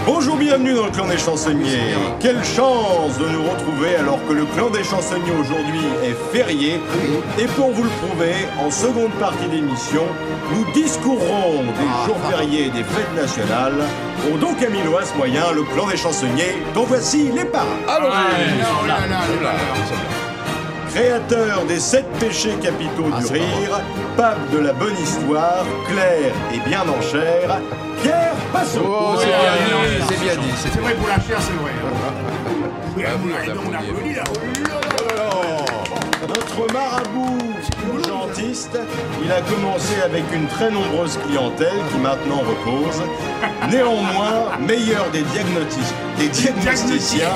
Bonjour, bienvenue dans le clan des chansonniers. Quelle chance de nous retrouver alors que le clan des chansonniers aujourd'hui est férié. Et pour vous le prouver, en seconde partie d'émission, nous discourrons des jours fériés et des fêtes nationales au Don Camiloas moyen, le clan des chansonniers, dont voici les parrains. Créateur des 7 péchés capitaux du rire, pape de la bonne histoire, clair et bien en chair, Pierre Passot. C'est bien dit. C'est vrai pour la chair, c'est vrai. On applaudit là. Notre marabout urgentiste, il a commencé avec une très nombreuse clientèle qui maintenant repose. Néanmoins, meilleur des diagnosticiens,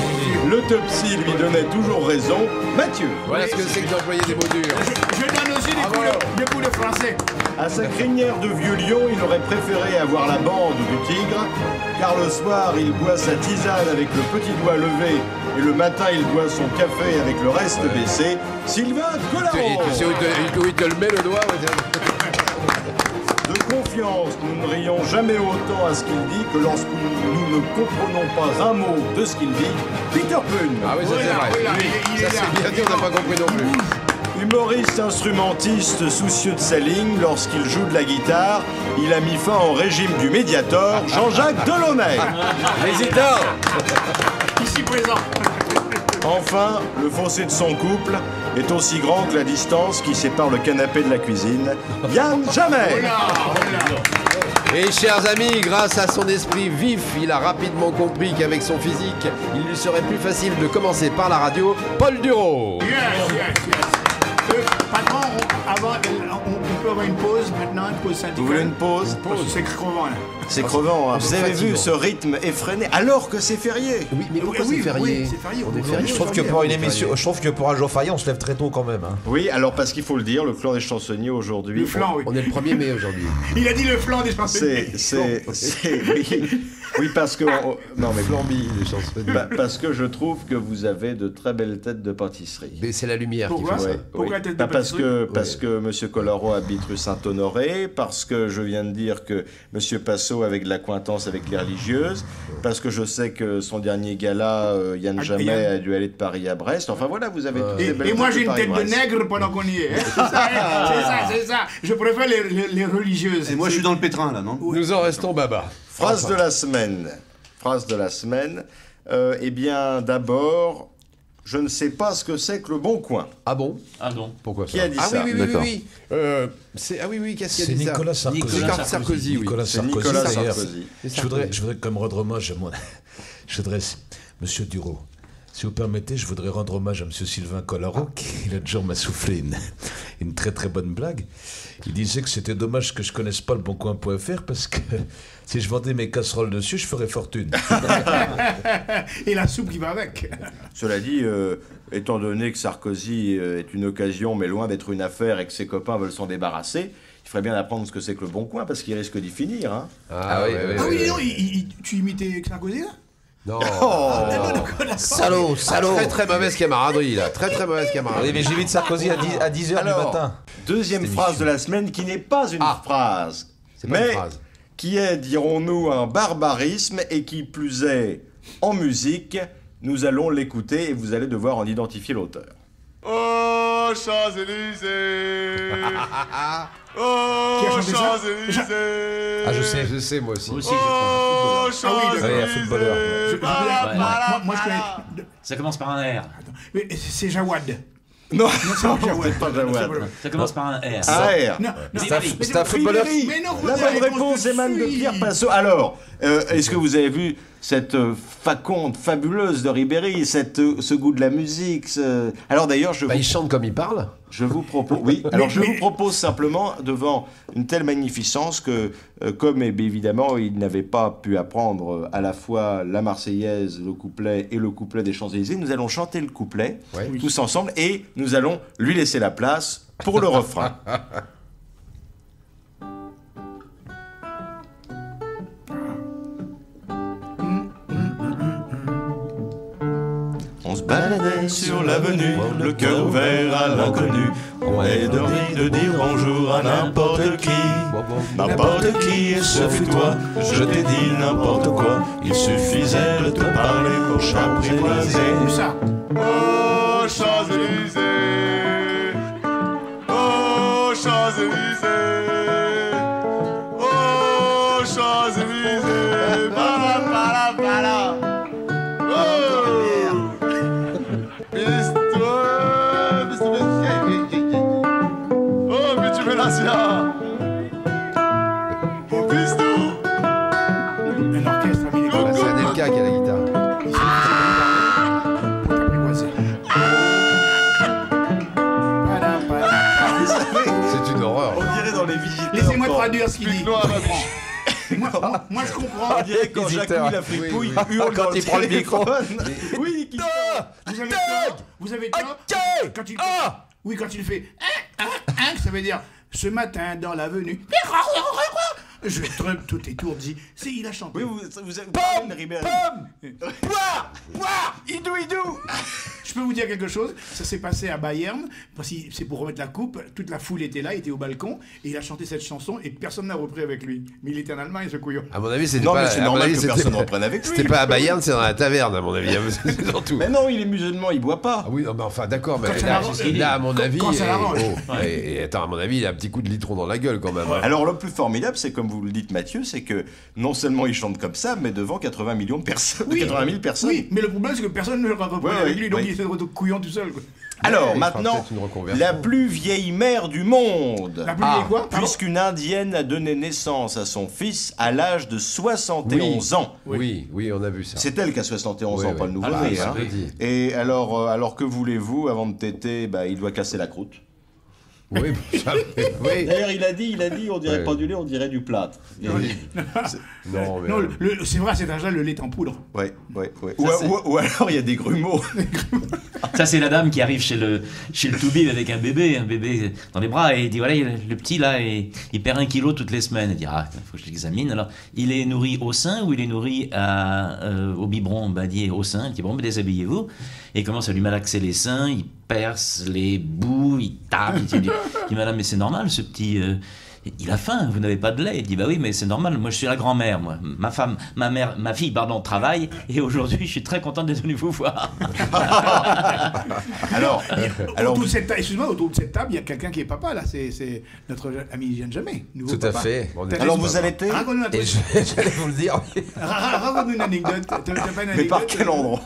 l'autopsie lui donnait toujours raison. Mathieu. Voilà ce que c'est que d'employer des mots durs. Je donne aussi des coups de français. À sa crinière de vieux lion, il aurait préféré avoir la bande du tigre, car le soir, il boit sa tisane avec le petit doigt levé et le matin, il boit son café avec le reste baissé. Sylvain Collaro. Tu sais où il te le met le doigt? De confiance, nous ne rions jamais autant à ce qu'il dit que lorsque nous ne comprenons pas un mot de ce qu'il dit. Peter Pune. Ah oui, ça c'est vrai. Ça c'est bien dit, on n'a pas compris non plus. Humoriste instrumentiste soucieux de sa ligne, lorsqu'il joue de la guitare, il a mis fin au régime du Mediator, Jean-Jacques Delaunay. Hésitant. Ici présent. Enfin, le fossé de son couple est aussi grand que la distance qui sépare le canapé de la cuisine. Yann Jamais. Et chers amis, grâce à son esprit vif, il a rapidement compris qu'avec son physique, il lui serait plus facile de commencer par la radio. Paul Duro. Yes. Patron, on peut avoir une pause maintenant, une pause syndicale. Vous voulez une pause? Parce que c'est crevant là. C'est crevant, hein. Vous avez vu fatigant. ce rythme effréné alors que c'est férié. Oui, mais pourquoi c'est férié? Oui, c'est férié. On est férié. Je trouve que pour une émission, je trouve que pour un jour férié, on se lève très tôt quand même. Hein. Oui, alors parce qu'il faut le dire, le clan des chansonniers aujourd'hui... Le flanc, oui. On est le 1er mai aujourd'hui. Il a dit le flanc des chansonniers. Oui, parce que... Non, mais Flamby, les chansonniers. parce que je trouve que vous avez de très belles têtes de pâtisserie. Mais c'est la lumière qui Pourquoi fait ça. Ouais, Pourquoi oui. tête de Parce pâtisserie que Monsieur Collaro habite rue Saint-Honoré, parce que je viens de dire que Monsieur Passot avait de l'accointance avec les religieuses, parce que je sais que son dernier gala, Yann Jamais, a dû aller de Paris à Brest. Enfin voilà, vous avez toutes les belles Et moi têtes j'ai une tête de Paris-Brest. nègre pendant qu'on y est. C'est ça. Je préfère les religieuses. Et moi je suis dans le pétrin là, non? Nous en restons baba. Phrase de la semaine. Phrase de la semaine. Eh bien, d'abord, je ne sais pas ce que c'est que le Bon Coin. Ah bon? Ah non. Pourquoi Qui ça? a dit Ah ça? oui. D'accord. Ah oui, qu'est-ce qu'il a C'est dit ça? Nicolas Sarkozy. Nicolas Sarkozy, oui. Nicolas C'est Sarkozy. Nicolas d'ailleurs. Sarkozy. Je voudrais comme rendre hommage à mon... Je voudrais... Monsieur Duro, si vous permettez, je voudrais rendre hommage à Monsieur Sylvain Collaro, qui l'autre jour m'a soufflé une très très bonne blague. Il disait que c'était dommage que je connaisse pas le boncoin.fr parce que si je vendais mes casseroles dessus, je ferais fortune. Et la soupe qui va avec. Cela dit, étant donné que Sarkozy est une occasion, mais loin d'être une affaire, et que ses copains veulent s'en débarrasser, il ferait bien apprendre ce que c'est que le Bon Coin, parce qu'il risque d'y finir. Hein. Ah oui, Ah oui, non, tu imitais Sarkozy là? Non. Salaud. Très très mauvaise camaraderie là. Très mauvaise camaraderie. Oui, mais j'évite Sarkozy à 10h du Alors, matin. deuxième phrase de la semaine qui n'est pas une phrase, C'est pas mais une phrase. qui est, dirons-nous, un barbarisme et qui plus est en musique. Nous allons l'écouter et vous allez devoir en identifier l'auteur. Oh, Champs-Élysées. Oh, Qui a chanté ça Champs-Élysées. Ah, je sais. Je sais moi aussi. Moi aussi, je crois. Oh, d'accord. Oui, un footballeur. Moi je connais. Ça commence par un R. Mais c'est Jawad. Non, c'est pas Jawad. c'est pas Jawad. Ça commence par un R. AR. Non, C'est un footballeur. Mais non, La bonne réponse émane de Pierre Passot. Alors, est-ce que vous avez vu cette faconde fabuleuse de Ribéry, ce goût de la musique Alors d'ailleurs, Bah, il chante comme il parle. je vous propose, oui. Alors je vous propose simplement devant une telle magnificence que, comme évidemment il n'avait pas pu apprendre à la fois la Marseillaise, le couplet et le couplet des Champs-Élysées, nous allons chanter le couplet tous ensemble et nous allons lui laisser la place pour le refrain. On se baladait sur l'avenue, le cœur ouvert à l'inconnu. On est de dire bonjour à n'importe qui. N'importe qui, et ce fut toi. Je t'ai dit n'importe quoi. Il suffisait de te parler pour s'apprivoiser. Ça. Oh, Champs-Élysées. Oh, Champs-Élysées. Oh, Champs-Élysées. Bala, bala, bala. Oh. Oh, mais tu veux l'Asia. Oh, piston. Un orchestre avec des Bah, c'est Anelka qui a la guitare. C'est une horreur. On dirait dans les visiteurs. Laissez-moi quand- traduire ce qu'il dit. Explique-nous, Moi, je comprends. On dirait quand Jacques Visiteurs. il a fait Oui, couille, oui. hurle Quand dans il prend le micro. téléphone. Oui, qui Vous avez tort. Vous avez tort. Quand il... Oui, quand il fait ça veut dire ce matin dans l'avenue. Je trempe tout étourdi. C'est il a chanté. Oui, vous avez parlé de Ribéry. Idou. Je peux vous dire quelque chose. Ça s'est passé à Bayern. Parce que c'est pour remettre la coupe. Toute la foule était là, il était au balcon et il a chanté cette chanson et personne n'a repris avec lui. Mais il était en Allemagne, ce couillon. À mon avis, c'était Non, pas. mais c'est à mon normal avis, que c'était- personne ne reprenne avec lui. C'était pas à Bayern, c'est dans la taverne, à mon avis. C'est surtout. Mais non, il est musulman, il boit pas. Ah oui, non, mais enfin, d'accord, mais Quand ça là, l'arrange. là, à mon avis. Quand ça l'arrange. Et attends, à mon avis, il a un petit coup de litron dans la gueule quand même. hein. Alors le plus formidable, c'est comme vous le dites Mathieu, c'est que non seulement il chante comme ça, mais devant 80 millions de personnes, 80 000 personnes. Oui, mais le problème c'est que personne ne le reprend Ouais, avec ouais, lui, donc ouais. il s'est retrouvé couillon tout seul. Quoi. Alors il fera maintenant, peut-être une reconversion. la plus vieille mère du monde. La plus vieille quoi Pardon Puisqu'une indienne a donné naissance à son fils à l'âge de 71 ans. Oui, on a vu ça. C'est elle qui a 71 Oui, ans, oui. pas le nouveau-né. Ah, hein. c'est petit. Et alors que voulez-vous, avant de téter, bah, il doit casser la croûte. Oui, oui. D'ailleurs, il a dit, on dirait Ouais. pas du lait, on dirait du plâtre. Non, mais. Non, c'est vrai, à cet âge-là, le lait est en poudre. Ouais. Ça, Ou alors il y a des grumeaux. Ça, c'est la dame qui arrive chez le toubib avec un bébé dans les bras et il dit voilà, le petit là, il perd 1 kilo toutes les semaines. Elle dit ah, il faut que je l'examine. Alors, il est nourri au sein ou il est nourri au biberon? Bah, il dit au sein. Il dit bon, déshabillez-vous. Et il commence à lui malaxer les seins, il perce les bouts, il tape. Il dit madame, mais c'est normal ce petit. Il a faim, vous n'avez pas de lait. Il dit bah oui, mais c'est normal, moi je suis la grand-mère, moi. Ma fille, travaille, et aujourd'hui je suis très contente d'être venue vous voir. Alors, Autour de cette table, excuse-moi, autour de cette table, il y a quelqu'un qui est papa, là. C'est notre ami Jeanne Jamais. nouveau Tout à papa. fait. Bon, T'as alors des- vous allaitez, Raconte-nous un Et truc. j'allais vous le dire. Raconte-nous une anecdote. T'as pas une mais anecdote par quel endroit?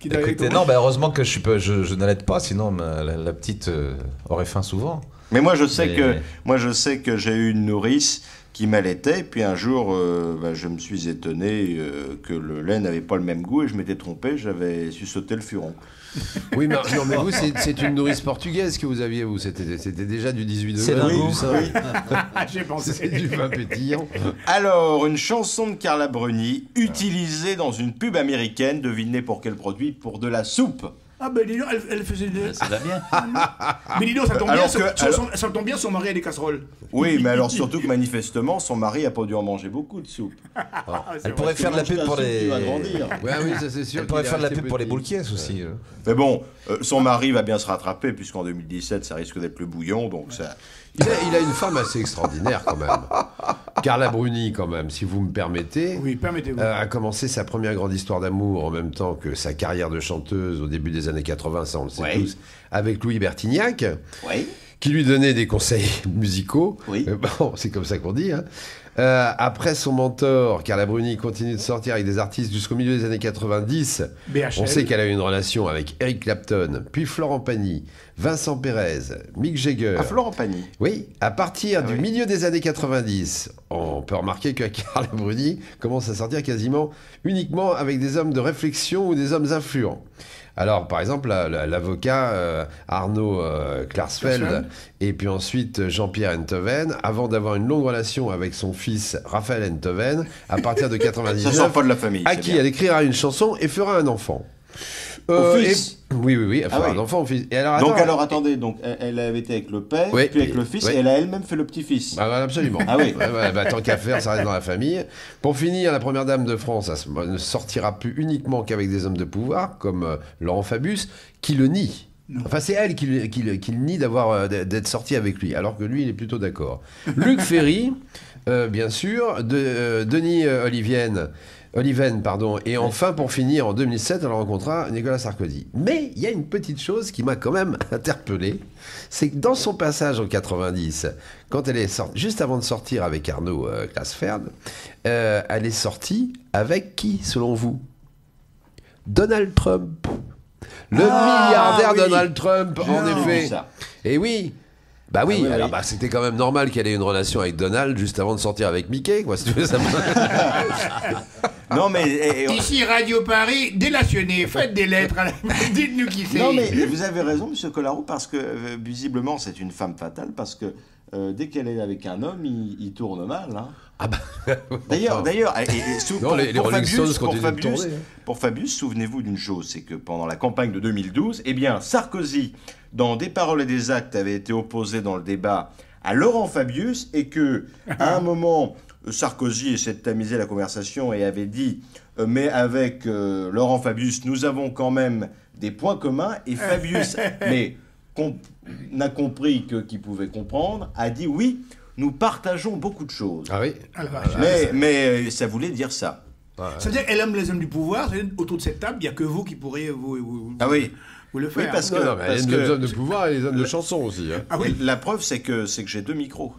qui t'a- Écoutez, non, bah heureusement que je n'allaite pas, sinon la petite aurait faim souvent. Mais moi je sais Mais- que j'ai eu une nourrice qui m'allaitait, puis un jour je me suis étonné que le lait n'avait pas le même goût et je m'étais trompé, j'avais suçoté le furon. Oui, mais, non, mais vous, c'est une nourrice portugaise que vous aviez, vous. C'était déjà du 18 C'est degrés. dingo. du ça. J'ai pensé. C'est du vin pétillant. Alors, une chanson de Carla Bruni utilisée dans une pub américaine, devinez pour quel produit? Pour de la soupe. Ah ben dis donc, elle faisait de... Ça va bien. Mais dis donc, ça tombe Alors bien, que- ça tombe bien, son mari a des casseroles. Oui, mais alors surtout que manifestement, son mari a pas dû en manger beaucoup de soupe. Elle pourrait faire de la pub pour les. Ouais, oui, ça c'est sûr. Elle pourrait qu'il est faire de la resté pub pour les petit. boules caisses aussi. Mais bon, son mari va bien se rattraper, puisqu'en 2017, ça risque d'être le bouillon, donc ça... Il a une femme assez extraordinaire quand même. Carla Bruni, quand même, si vous me permettez. Oui, permettez-vous. A commencé sa première grande histoire d'amour en même temps que sa carrière de chanteuse au début des années 80, ça on le sait Ouais. tous, avec Louis Bertignac, Oui. qui lui donnait des conseils musicaux. Oui. Bon, c'est comme ça qu'on dit. Hein. Après son mentor, Carla Bruni continue de sortir avec des artistes jusqu'au milieu des années 90. BHL. On sait qu'elle a eu une relation avec Eric Clapton, puis Florent Pagny, Vincent Pérez, Mick Jagger. À Florent Pagny. Oui, à partir du oui. milieu des années 90, on peut remarquer que Carla Bruni commence à sortir quasiment uniquement avec des hommes de réflexion ou des hommes influents. Alors, par exemple, l'avocat Arnaud Klarsfeld Klarsfeld. et puis ensuite Jean-Pierre Enthoven, avant d'avoir une longue relation avec son fils Raphaël Enthoven, à partir de Ça 99, sort pas de la famille. à c'est qui bien. elle écrira une chanson et fera un enfant. Au fils. Oui, Ah enfin, oui. un enfant au fils. Et alors, Donc attends, alors attendez, donc elle avait été avec le père, Oui, puis avec le fils, oui. et elle a elle-même fait le petit-fils. Ah, absolument. Ah oui. Ouais, bah, tant qu'à faire, ça reste dans la famille. Pour finir, la première dame de France ne sortira plus uniquement qu'avec des hommes de pouvoir, comme Laurent Fabius, qui le nie. Enfin, c'est elle qui le nie d'être sortie avec lui, alors que lui, il est plutôt d'accord. Luc Ferry, bien sûr, Denis Oliven, pardon, et enfin, pour finir, en 2007, elle rencontra Nicolas Sarkozy. Mais il y a une petite chose qui m'a quand même interpellé, c'est que dans son passage en 90, quand elle est sortie, juste avant de sortir avec Arnaud Klasfeld, elle est sortie avec qui, selon vous? Donald Trump. Le milliardaire oui. Donald Trump, en J'ai effet. vu ça. Et oui. Bah oui, Ah oui, alors oui. bah, c'était quand même normal qu'elle ait une relation avec Donald juste avant de sortir avec Mickey, quoi. Si tu veux, ça Non mais Ici, Radio Paris, délationnez, faites des lettres, dites-nous qui c'est. non mais vous avez raison, Monsieur Colaro, parce que visiblement c'est une femme fatale, parce que dès qu'elle est avec un homme, il tourne mal. Hein. Ah bah. D'ailleurs, Non, les Rolling Stones continuent de tourner, hein. Pour Fabius, souvenez-vous d'une chose, c'est que pendant la campagne de 2012, eh bien, Sarkozy, dans Des paroles et des actes, avait été opposé dans le débat à Laurent Fabius, et que à un moment, Sarkozy essaie de tamiser la conversation et avait dit mais avec Laurent Fabius, nous avons quand même des points communs, et Fabius, mais n'a compris qu'il pouvait comprendre, a dit oui, nous partageons beaucoup de choses. Ah oui. Mais ça voulait dire ça. C'est-à-dire qu'elle aime les hommes du pouvoir, c'est-à-dire, autour de cette table, il n'y a que vous qui pourriez vous Ah oui. vous le faire. Oui, parce que, Non, mais parce il y que a les hommes de pouvoir et les hommes de chanson aussi. Hein. Ah oui. la preuve, c'est que j'ai 2 micros.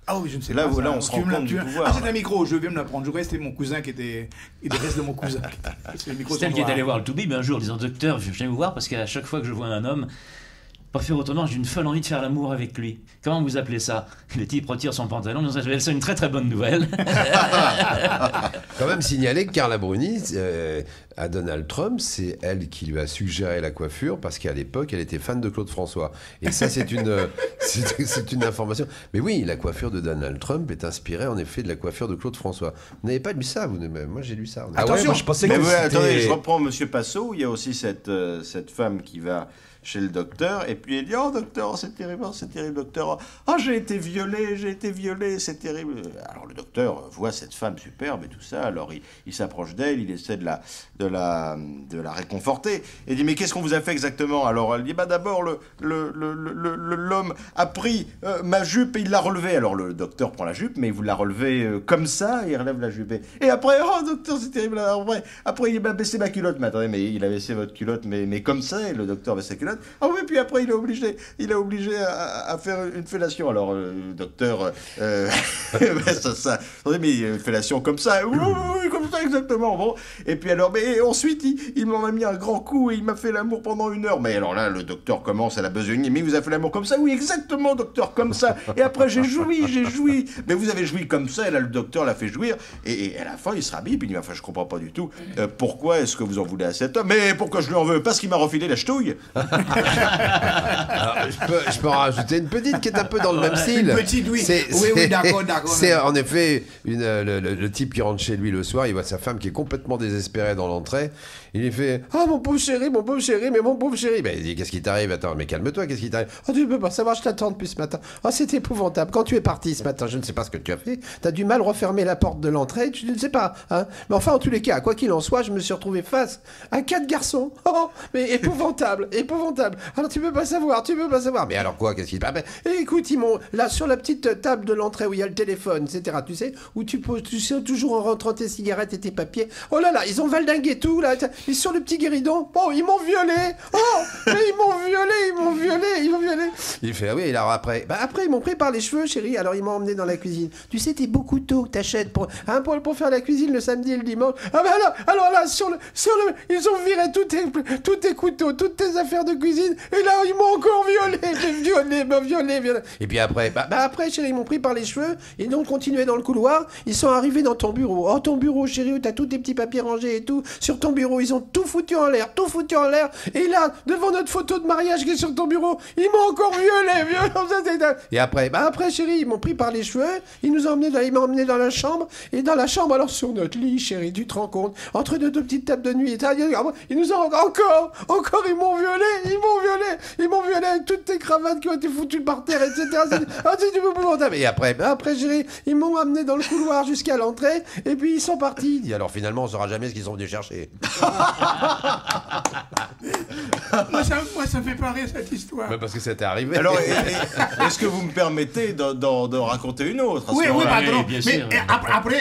Ah oui, je ne sais Là, pas. voilà, ça. on se Tu rend me l'as- compte tu du me- pouvoir. Ah, c'est un micro, je viens de l'apprendre. Je croyais que c'était mon cousin qui était. Et le reste de mon cousin. C'est le micro C'est elle sont qui est noirs. allée voir le Toubib un jour, disant docteur, je viens vous voir parce qu'à chaque fois que je vois un homme, pas faire autrement, j'ai une folle envie de faire l'amour avec lui. Comment vous appelez ça? Le type retire son pantalon, disant ça, c'est une très très bonne nouvelle. Quand même signaler que Carla Bruni, à Donald Trump, c'est elle qui lui a suggéré la coiffure parce qu'à l'époque, elle était fan de Claude François. Et ça, c'est une information. Mais oui, la coiffure de Donald Trump est inspirée en effet de la coiffure de Claude François. Vous n'avez pas lu ça, vous? Moi, j'ai lu ça. Ah ouais, moi je pensais Mais que ouais, attendez, je c'était... reprends Monsieur Passot. Il y a aussi cette femme qui va chez le docteur, et puis elle dit oh docteur, c'est terrible, docteur. Oh, j'ai été violée, c'est terrible. Alors le docteur voit cette femme superbe et tout ça. Alors il s'approche d'elle, il essaie de la réconforter. Et il dit mais qu'est-ce qu'on vous a fait exactement? Alors elle dit bah d'abord l'homme a pris ma jupe et il l'a relevée. Alors le docteur prend la jupe, mais il vous l'a relevée comme ça, et il relève la jupe. Et après oh docteur, c'est terrible. Alors, après il m'a baissé ma culotte. Mais attendez, mais il a baissé votre culotte, mais comme ça, et le docteur baisse sa culotte. Ah oui, puis après il est obligé à faire une fellation. Alors le docteur, ça, attendez, mais une fellation comme ça, oui, comme ça exactement. Bon, et puis alors, mais ensuite il m'en a mis un grand coup et il m'a fait l'amour pendant 1 heure. Mais alors là, le docteur commence à la besogner. Mais vous avez fait l'amour comme ça? Oui, exactement, docteur, comme ça. Et après j'ai joui. Mais vous avez joui comme ça. Et là, le docteur l'a fait jouir. Et à la fin, il se rhabille. Puis il dit enfin, je comprends pas du tout. Pourquoi est-ce que vous en voulez à cet homme? Mais pourquoi je lui en veux? Parce qu'il m'a refilé la ch'touille. Alors, je peux en rajouter une petite qui est un peu dans le même style. Une petite, oui. Oui, d'accord. C'est en effet le type qui rentre chez lui le soir, il voit sa femme qui est complètement désespérée dans l'entrée. Il lui fait « Ah, mon pauvre chéri, mais mon pauvre chéri !» Ben, il dit « Qu'est-ce qui t'arrive? Attends, mais calme-toi, qu'est-ce qui t'arrive? Oh, tu peux pas savoir, je t'attends depuis ce matin. Oh, c'est épouvantable. Quand tu es parti ce matin, je ne sais pas ce que tu as fait. Tu as du mal refermer la porte de l'entrée, tu ne sais pas. Hein. Mais enfin, en tous les cas, quoi qu'il en soit, je me suis retrouvé face à 4 garçons. Oh, mais épouvantable. Alors, tu peux pas savoir. Mais alors quoi? Qu'est-ce qui... Ah, ben, écoute, ils m'ont... Là, sur la petite table de l'entrée où il y a le téléphone, etc., tu sais, où tu sais, toujours en rentrant tes cigarettes et tes papiers. Oh là là, ils ont valdingué tout, là. Et sur le petit guéridon, bon, ils m'ont violé. Oh, mais ils m'ont violé. Il fait, ah oui, alors après ils m'ont pris par les cheveux, chérie, alors ils m'ont emmené dans la cuisine. Tu sais, tes beaux couteaux que t'achètes pour faire la cuisine le samedi et le dimanche. Ah ben alors là, sur le, ils ont viré tous tes couteaux, toutes tes affaires de cuisine, et là, ils m'ont encore violé. Et puis après, chérie, ils m'ont pris par les cheveux, et donc continué dans le couloir, ils sont arrivés dans ton bureau. Oh, ton bureau, chérie, chérie, où t'as tous tes petits papiers rangés et tout, sur ton bureau, ils ont tout foutu en l'air, et là, devant notre photo de mariage qui est sur ton bureau, ils m'ont encore violé, comme ça, et après, chérie, ils m'ont pris par les cheveux, ils m'ont emmené dans la chambre, et dans la chambre, alors sur notre lit, chérie, tu te rends compte, entre deux petites tables de nuit, ils nous ont encore, ils m'ont violé avec toutes tes cravates qui ont été foutues par terre, etc. Et après, chérie, ils m'ont amené dans le couloir jusqu'à l'entrée, et puis ils sont partis. Et alors finalement, on saura jamais ce qu'ils sont venus chercher. moi, ça fait pas rire cette histoire. Mais parce que c'était arrivé. Alors, est-ce que vous me permettez de raconter une autre? Oui, pardon. bien Mais sûr.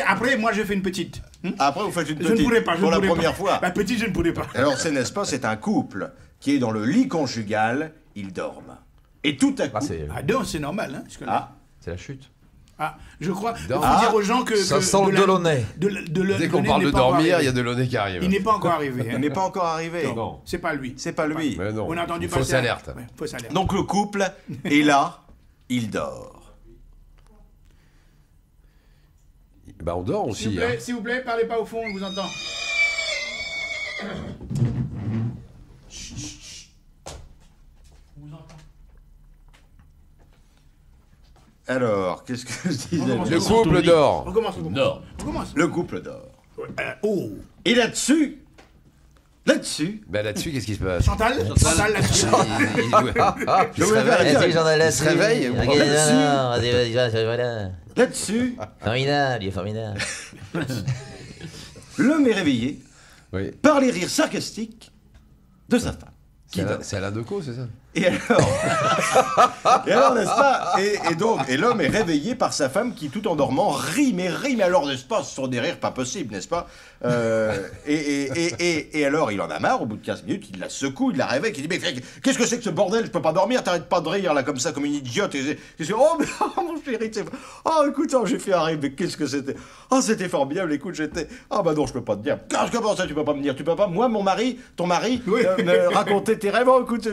après, moi, je fais une petite. Après, vous faites une Je petite. ne pourrais pas. Pour la première fois. La petite, je ne pourrais pas. Alors, n'est-ce pas, c'est un couple qui est dans le lit conjugal, ils dorment. Et tout à coup... Ah non, c'est normal. Hein, je connais. C'est la chute. Ah, je crois. Il faut Ah, dire aux gens que. ça que sent le Delaunay. Dès qu'on parle de dormir, il y a Delaunay qui arrive. Il n'est pas encore arrivé. Il n'est pas encore arrivé. Non. C'est pas lui. C'est pas lui. Mais non. On a entendu Fausse passer. alerte. Ouais, fausse alerte. Donc le couple est là, il dort. Bah on dort aussi. Hein. S'il vous plaît, parlez pas au fond, on vous entend. Alors, qu'est-ce que je disais? Le couple dort. On commence. Dort. Le couple dort. Oh, Et là-dessus, Bah là-dessus, qu'est-ce qui se passe? Chantal là-dessus. Il se réveille. Il se réveille. là-dessus, Formidable, il est formidable. l'homme est réveillé Oui. par les rires sarcastiques de sa femme. C'est Alain Decaux, c'est ça? Et alors, n'est-ce pas? Et l'homme est réveillé par sa femme qui, tout en dormant, rit, mais alors, n'est-ce pas? Ce sont des rires pas possibles, n'est-ce pas? Et alors, il en a marre, au bout de 15 minutes, il la secoue, il la réveille, il dit, mais qu'est-ce que c'est que ce bordel? Je peux pas dormir, t'arrêtes pas de rire, là, comme ça, comme une idiote. Oh, mais, mon chéri, écoute, j'ai fait un rêve, mais qu'est-ce que c'était? Oh, c'était formidable, écoute, j'étais... Ah, bah non, je peux pas te dire. Comment ça, tu peux pas me dire? Tu peux pas, moi, ton mari, me raconter tes rêves? Oh, écoute,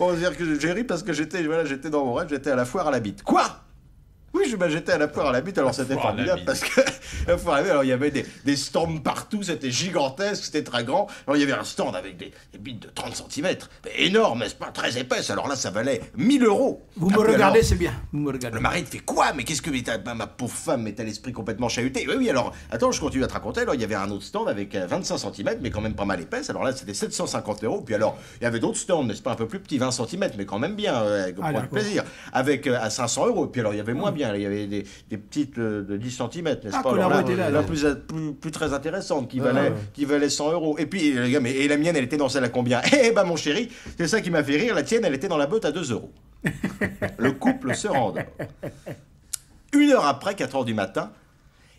on va dire que j'ai ri parce que j'étais dans mon rêve, j'étais à la foire à la bite. Quoi? Oui, j'étais à la foire à la bite, alors c'était formidable parce que la foire à la bite, alors il y avait des stands partout, c'était gigantesque, c'était très grand. Alors il y avait un stand avec des bites de 30 cm, énorme, n'est-ce pas, très épaisse. Alors là, ça valait 1000 €. Vous me Ah, puis regardez, alors, c'est bien. Vous me regardez. le mari te fait quoi? Mais qu'est-ce que ma pauvre femme, mais t'as l'esprit complètement chahuté. Oui, alors, attends, je continue à te raconter. Alors, il y avait un autre stand avec 25 cm, mais quand même pas mal épaisse. Alors là, c'était 750 €. Puis alors, il y avait d'autres stands, n'est-ce pas, un peu plus petits, 20 cm, mais quand même bien, avec d'accord. plaisir, avec à 500 €. Puis alors, il y avait moins bien. Il y avait des petites de 10 cm, n'est-ce pas? Alors Colaro était là. plus très intéressante, qui valait 100 €. Et puis, les gars, et la mienne, elle était dans celle à combien? Eh ben, mon chéri, c'est ça qui m'a fait rire. La tienne, elle était dans la botte à 2 €. Le couple se rendort. 1 heure après, 4 heures du matin,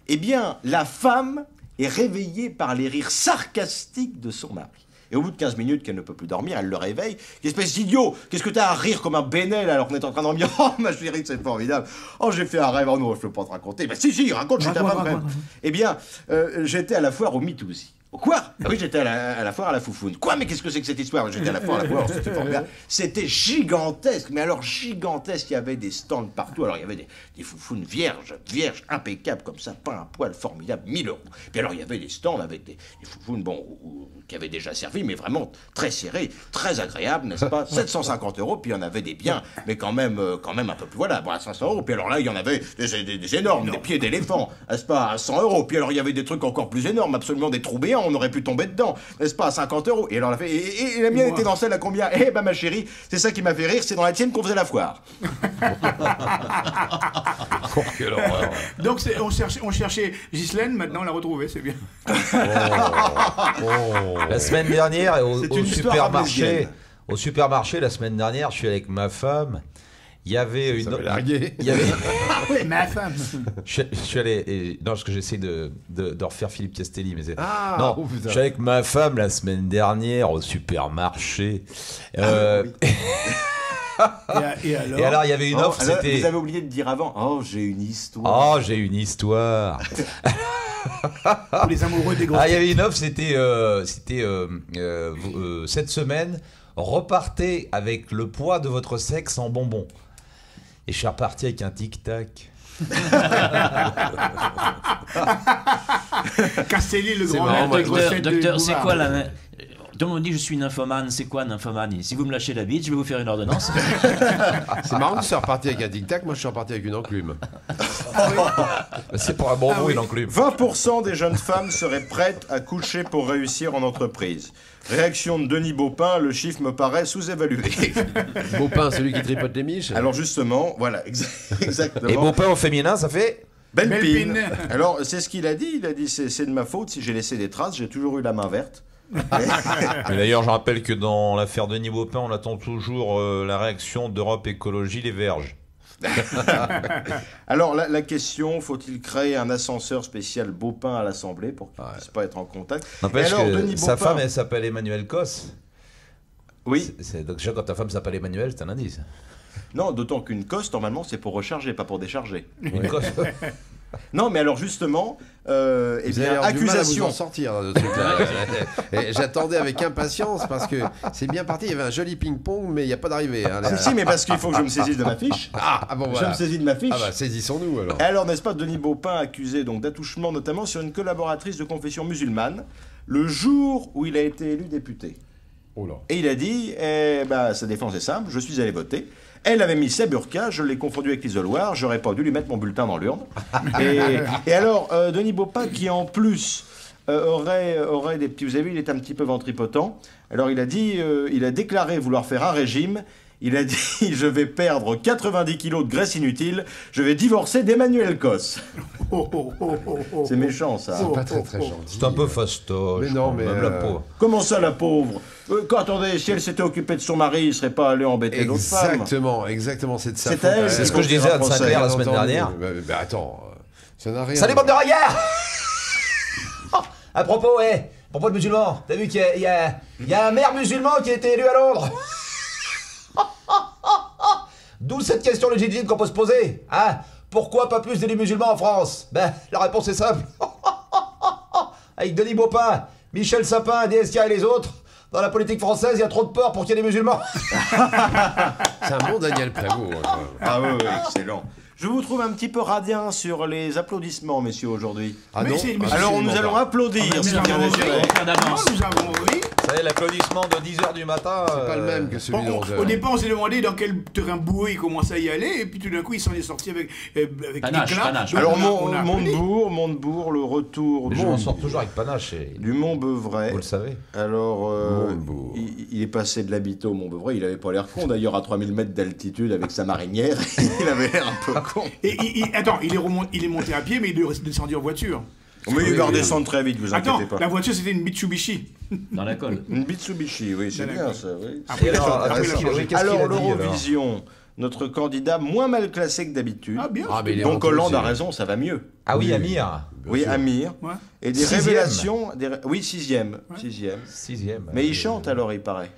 eh bien, la femme est réveillée par les rires sarcastiques de son mari. Et au bout de 15 minutes qu'elle ne peut plus dormir, elle le réveille. Espèce d'idiot, qu'est-ce que t'as à rire comme un bénel alors qu'on est en train dormir? Oh, ma chérie, c'est formidable. Oh, j'ai fait un rêve. Oh non, je peux pas te raconter. Bah si, raconte, j'étais pas vrai. Eh bien, j'étais à la foire au Mitouzi. Quoi? Ah oui, j'étais à la foire à la Foufoune. Quoi? Mais qu'est-ce que c'est que cette histoire? J'étais à la foire, c'était formidable. C'était gigantesque, mais alors gigantesque, il y avait des stands partout. Alors il y avait des Foufounes vierges, impeccables comme ça, pas un poil, formidable, 1000 €. Puis alors il y avait des stands avec des Foufounes, qui avaient déjà servi, mais vraiment très serrés, très agréables, n'est-ce pas? 750 €, puis il y en avait des biens, mais quand même un peu plus, voilà, à 500 €. Puis alors là, il y en avait des énormes, des pieds d'éléphant, n'est-ce pas, à 100 €. Puis alors il y avait des trucs encore plus énormes, absolument des trous béants. On aurait pu tomber dedans, n'est-ce pas, à 50 €. Et alors, et la mienne était dans celle à combien? Eh ben, ma chérie, c'est ça qui m'a fait rire, c'est dans la tienne qu'on faisait la foire. Oh, quelle horreur. Donc, on cherchait Ghislaine, maintenant on l'a retrouvée, c'est bien. La semaine dernière, C'est une histoire supermarché, la semaine dernière, je suis avec ma femme. Il y avait une. Largué. Il y avait. Ma femme. Je suis allé. Non, parce que j'essaie de refaire Philippe Castelli, mais c'est. Ah, non, oh, putain. je suis avec ma femme la semaine dernière au supermarché. Et Et alors, il y avait une offre, alors, c'était. vous avez oublié de dire avant, oh, j'ai une histoire. Oh, j'ai une histoire. Pour les amoureux des grosses Ah, il y avait une offre, c'était cette semaine, repartez avec le poids de votre sexe en bonbons. Et je suis reparti avec un tic-tac. Castelli, le C'est grand marrant, maître des moi, grossettes de Docteur, c'est Bouvard. quoi la... Tout le monde dit je suis nymphomane, c'est quoi nymphomane? Si vous me lâchez la bite, je vais vous faire une ordonnance. C'est marrant que tu sois reparti avec un tic-tac, moi je suis reparti avec une enclume. C'est pour un bonbon, oui. il enclume. 20% des jeunes femmes seraient prêtes à coucher pour réussir en entreprise. Réaction de Denis Baupin, le chiffre me paraît sous-évalué. Baupin, celui qui tripote les miches. Alors justement, voilà, exactement. Et bon pain au féminin, ça fait Belle Belle pine. pine. Alors, c'est ce qu'il a dit. Il a dit c'est de ma faute si j'ai laissé des traces. J'ai toujours eu la main verte. Mais d'ailleurs, je rappelle que dans l'affaire Denis Baupin, on attend toujours la réaction d'Europe Écologie Les Verges. Alors, la question, faut-il créer un ascenseur spécial Baupin à l'Assemblée pour qu'il ne puisse pas être en contact? N'empêche Et alors, que Denis sa Baupin- femme, elle s'appelle Emmanuel Cos. Oui. Donc déjà, quand ta femme s'appelle Emmanuel, c'est un indice. Non, d'autant qu'une cosse, normalement, c'est pour recharger, pas pour décharger. Une Cos. Non, mais alors justement, Vous eh avez bien, l'air du mal à vous accusation. en sortir de ce truc-là. Et j'attendais avec impatience parce que c'est bien parti. Il y avait un joli ping-pong, mais il n'y a pas d'arrivée. Hein, Si, si, mais parce qu'il faut que je me saisisse de ma fiche. Ah bon, Je voilà. me saisis de ma fiche. Ah bah saisissons-nous alors. Et alors, n'est-ce pas, Denis Baupin accusé donc d'attouchement notamment sur une collaboratrice de confession musulmane le jour où il a été élu député. Oh là. Et il a dit, sa défense est simple, je suis allé voter. Elle avait mis sa burqa, je l'ai confondu avec l'isoloir, j'aurais pas dû lui mettre mon bulletin dans l'urne. Et alors, Denis Baupin, qui en plus aurait des petits... Vous avez vu, il est un petit peu ventripotent. Alors il a dit, il a déclaré vouloir faire un régime. Il a dit, je vais perdre 90 kilos de graisse inutile, je vais divorcer d'Emmanuel Cos. C'est méchant, ça. C'est pas très très gentil. C'est un peu fastoche. Mais non, mais, même la pauvre. Comment ça, la pauvre Attendez, si elle s'était occupée de son mari, il serait pas allé embêter d'autres femmes. Exactement, c'est de sa C'est faute. à elle, C'est ce que je disais à Anne Sinclair la Bien semaine entendu. dernière. Bah, attends, ça n'a rien. Salut bande de regards. À propos, à propos de musulmans, t'as vu qu'il y a un maire musulman qui a été élu à Londres. D'où cette question légitime qu'on peut se poser, hein? Pourquoi pas plus d'élus musulmans en France? Ben, la réponse est simple. Avec Denis Baupin, Michel Sapin, DSK et les autres, dans la politique française, il y a trop de peur pour qu'il y ait des musulmans. C'est un bon Daniel Prévost. Hein, quand même. Ah oui, excellent. Je vous trouve un petit peu radin sur les applaudissements, messieurs, aujourd'hui. Ah Mais non. c'est- mais Alors, absolument nous allons pas. applaudir, Nous si bien avons ri. assuré. Pas d'avance. Non, nous avons ri. Ça y est, l'applaudissement de 10h du matin. C'est pas le même que celui Bon, de au départ, on s'est demandé dans quel terrain boueux il commençait à y aller, et puis tout d'un coup, il s'en est sorti avec Panache, éclat. panache. Donc, Alors, on a applaudi. Montebourg, le retour Je m'en sors toujours avec panache, et du Mont-Beuvray. vous le savez. Alors, Montebourg. il est passé de l'habité au Mont-Beuvray. Il avait pas l'air con, d'ailleurs, à 3000 mètres d'altitude avec sa marinière. Il avait l'air un peu con. Et attends, il est monté à pied, mais il est descendu en voiture. Mais il va redescendre très vite, vous Attends, inquiétez pas. la voiture, c'était une Mitsubishi. Dans la colle. Une Mitsubishi, oui, c'est bien D'accord. ça. Oui. Après, Et il a alors, changé. Après, il a qu'est-ce qu'il a changé. dit, qu'il Alors, alors l'Eurovision, notre candidat moins mal classé que d'habitude. Ah, bien. Ah, mais il est Donc honteux, Hollande a c'est- raison, ça va mieux. Ah oui, Oui. Amir. Oui, sûr. Amir. Ouais. Et des Sixième. révélations. Oui, sixième. Sixième. 6e. Mais il chante alors, il paraît.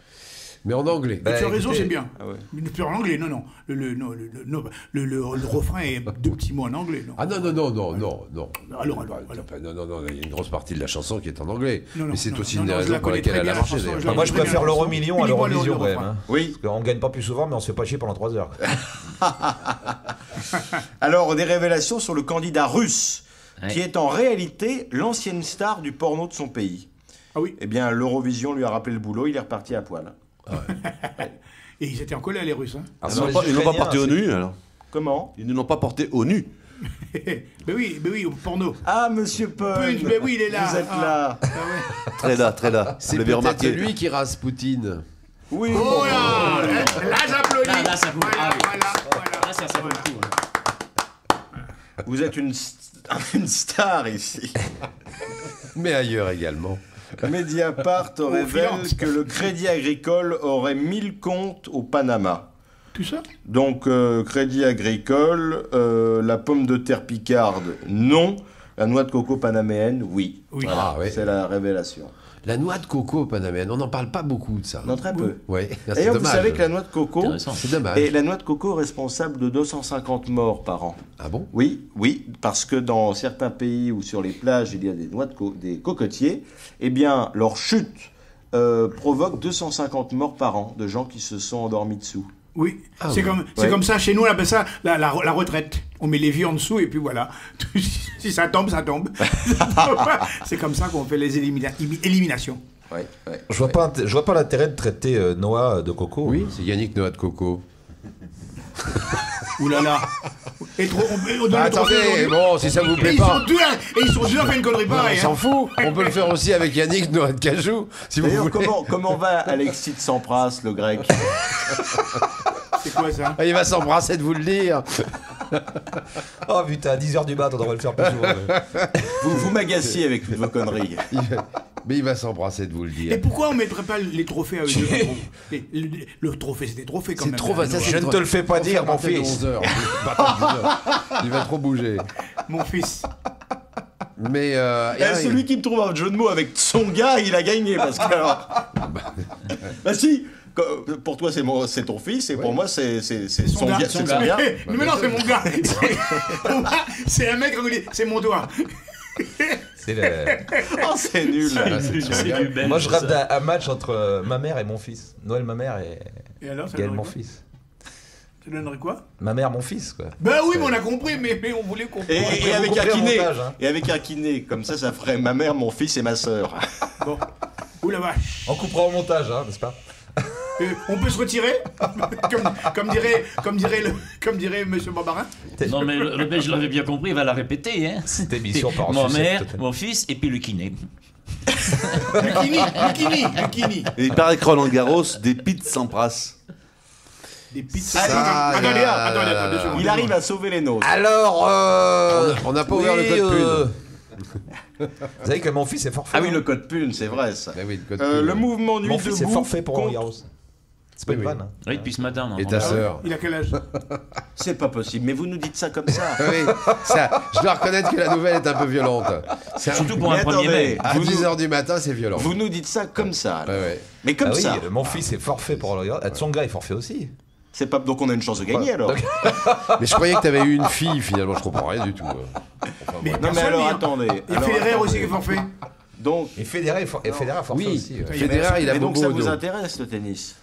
Mais en anglais. Mais tu as raison, écoutez, c'est bien. Ah ouais. Mais tu en anglais, non. Le refrain est deux petits mots en anglais. Non. Ah non. Alors. Non, il y a une grosse partie de la chanson qui est en anglais. Non, mais c'est non, aussi non, une des non, je raisons la pour connais lesquelles très elle a bien, la marché chanson, d'ailleurs. je la Moi, je connais préfère bien, la l'Euro-Million chanson. à l'Eurovision, Uniquement quand le même. Hein. Oui. Parce qu'on gagne pas plus souvent, mais on se fait pas chier pendant 3 heures. Alors, des révélations sur le candidat russe, Ouais. qui est en réalité l'ancienne star du porno de son pays. Ah oui, Eh bien, l'Eurovision lui a rappelé le boulot, il est reparti à poil. et ils étaient en colère, les Russes. Hein. Alors, Ils sur n'ont les pas, ils n'ont pas Ukrainiens, porté au c'est- nu, alors. Comment Ils ne l'ont pas porté au nu. Mais oui, au porno. Ah, monsieur Paul. Mais oui, il est là. Vous êtes Ah. là. Ah ouais. Très là, très là. C'est Vous l'avez peut-être remarqué. lui qui rase Poutine. Oui. Oh là, là j'applaudis. Là, ça vaut- Voilà, ah oui. voilà. Là, ça vaut le coup. hein. Vous êtes une star ici. Mais ailleurs également. Mediapart révèle freelance. que le Crédit Agricole aurait 1000 comptes au Panama. Tout ça. Donc, Crédit Agricole, la pomme de terre picarde, non. La noix de coco panaméenne, oui. Oui. Ah ouais. C'est la révélation. La noix de coco panaméenne, on n'en parle pas beaucoup de ça. Non, très peu. Ouais, c'est D'ailleurs, vous dommage. savez que la noix de coco Intéressant. C'est dommage. est la noix de coco responsable de 250 morts par an. Ah bon? Oui, parce que dans certains pays où sur les plages il y a des des cocotiers, eh bien leur chute provoque 250 morts par an de gens qui se sont endormis dessous. Oui, Ah c'est oui. comme ça. Chez nous, on appelle ça la retraite. On met les vies en dessous et puis voilà. Si ça tombe, ça tombe. C'est comme ça qu'on fait les éliminations. Ouais, ouais. Je vois pas l'intérêt de traiter Noah de coco. Oui, c'est Yannick Noah de Coco. Ouh là là. Et on donne le trophée Attendez, aujourd'hui. bon, si ça vous Et plaît ils pas. sont deux à faire une connerie On pareille. s'en hein. fout. On peut le faire aussi avec Yannick Noah de Cajou, si vous D'ailleurs, voulez. comment va Alexis de Sampras, le grec? C'est quoi ça? Ah, il va s'embrasser de vous le dire. Oh putain, à 10h du mat, on devrait le faire plus souvent. Vous m'agaciez avec toutes vos conneries. Mais il va s'embrasser de vous le Et dire. pourquoi on mettrait pas les trophées à eux deux? Le trophée, c'est des trophées quand C'est même. trop hein, facile. Noah. Je ne te le fais pas dire, mon fils. Il va trop bouger. Mon fils. Mais Celui qui me trouve un jeu de mots avec son gars, il a gagné. Parce que alors. Bah si, pour toi c'est ton fils et pour moi c'est son gars. Son c'est gars. son gars. Mais non, c'est mon gars. Pour moi, c'est un mec, c'est mon doigt. C'est le... Oh, c'est nul. C'est du belge, Moi, je rêve ça. d'un match entre ma mère et mon fils. Noël, ma mère, et Et alors, ça Gaël, donnerait mon quoi? fils. Ça donnerait quoi? Ma mère, mon fils, quoi. Ben oui, mais on a compris, mais on voulait comprendre. Et avec Vous un comprenez kiné. le montage, hein. Et avec un kiné. Comme ça ferait ma mère, mon fils et ma sœur. Bon. Ouh la vache. On coupera au montage, hein, n'est-ce pas? On peut se retirer comme dirait Monsieur Barbarin. Non, mais le belge l'avait bien compris, il va la répéter. Hein. Cette émission par Ma sucette mère, totale. mon fils et puis le kiné. Lucchini. Et il paraît que Roland Garros, des pites Sampras. Des pizzas. Ça, Attendez. Il arrive à sauver les nôtres. Alors, on n'a pas ouvert le code PUN. Vous savez que mon fils est forfait. Ah oui, le code PUN, c'est vrai ça. Bah oui, le code PUN. Le mouvement Nuit Mon fils est debout forfait pour Roland contre- Garros. C'est pas une Oui, vanne. Hein. Oui, depuis ce matin. on Et entend ta pas. sœur. Il a quel âge? C'est pas possible, mais vous nous dites ça comme ça. Ah oui, ça, je dois reconnaître que la nouvelle est un peu violente. Surtout pour Mais un 1er mai. attendez, À 10h du matin, c'est violent. Vous nous dites ça comme ça. alors. Ouais, ouais. Mais comme Ah oui, ça. mon fils est forfait pour Roland Garros. Tsonga est forfait aussi. C'est pas donc on a une chance de gagner alors. Mais je croyais que t'avais eu une fille, finalement, je comprends rien du tout. Enfin, Mais bref. Non mais personne alors dit, hein. attendez. Il y a Alors, Federer attendez. aussi qui est forfait. Donc. Et Federer est forfait Oui, aussi. Ouais. Federer, il a Et donc bobo ça au vous dos. intéresse le tennis?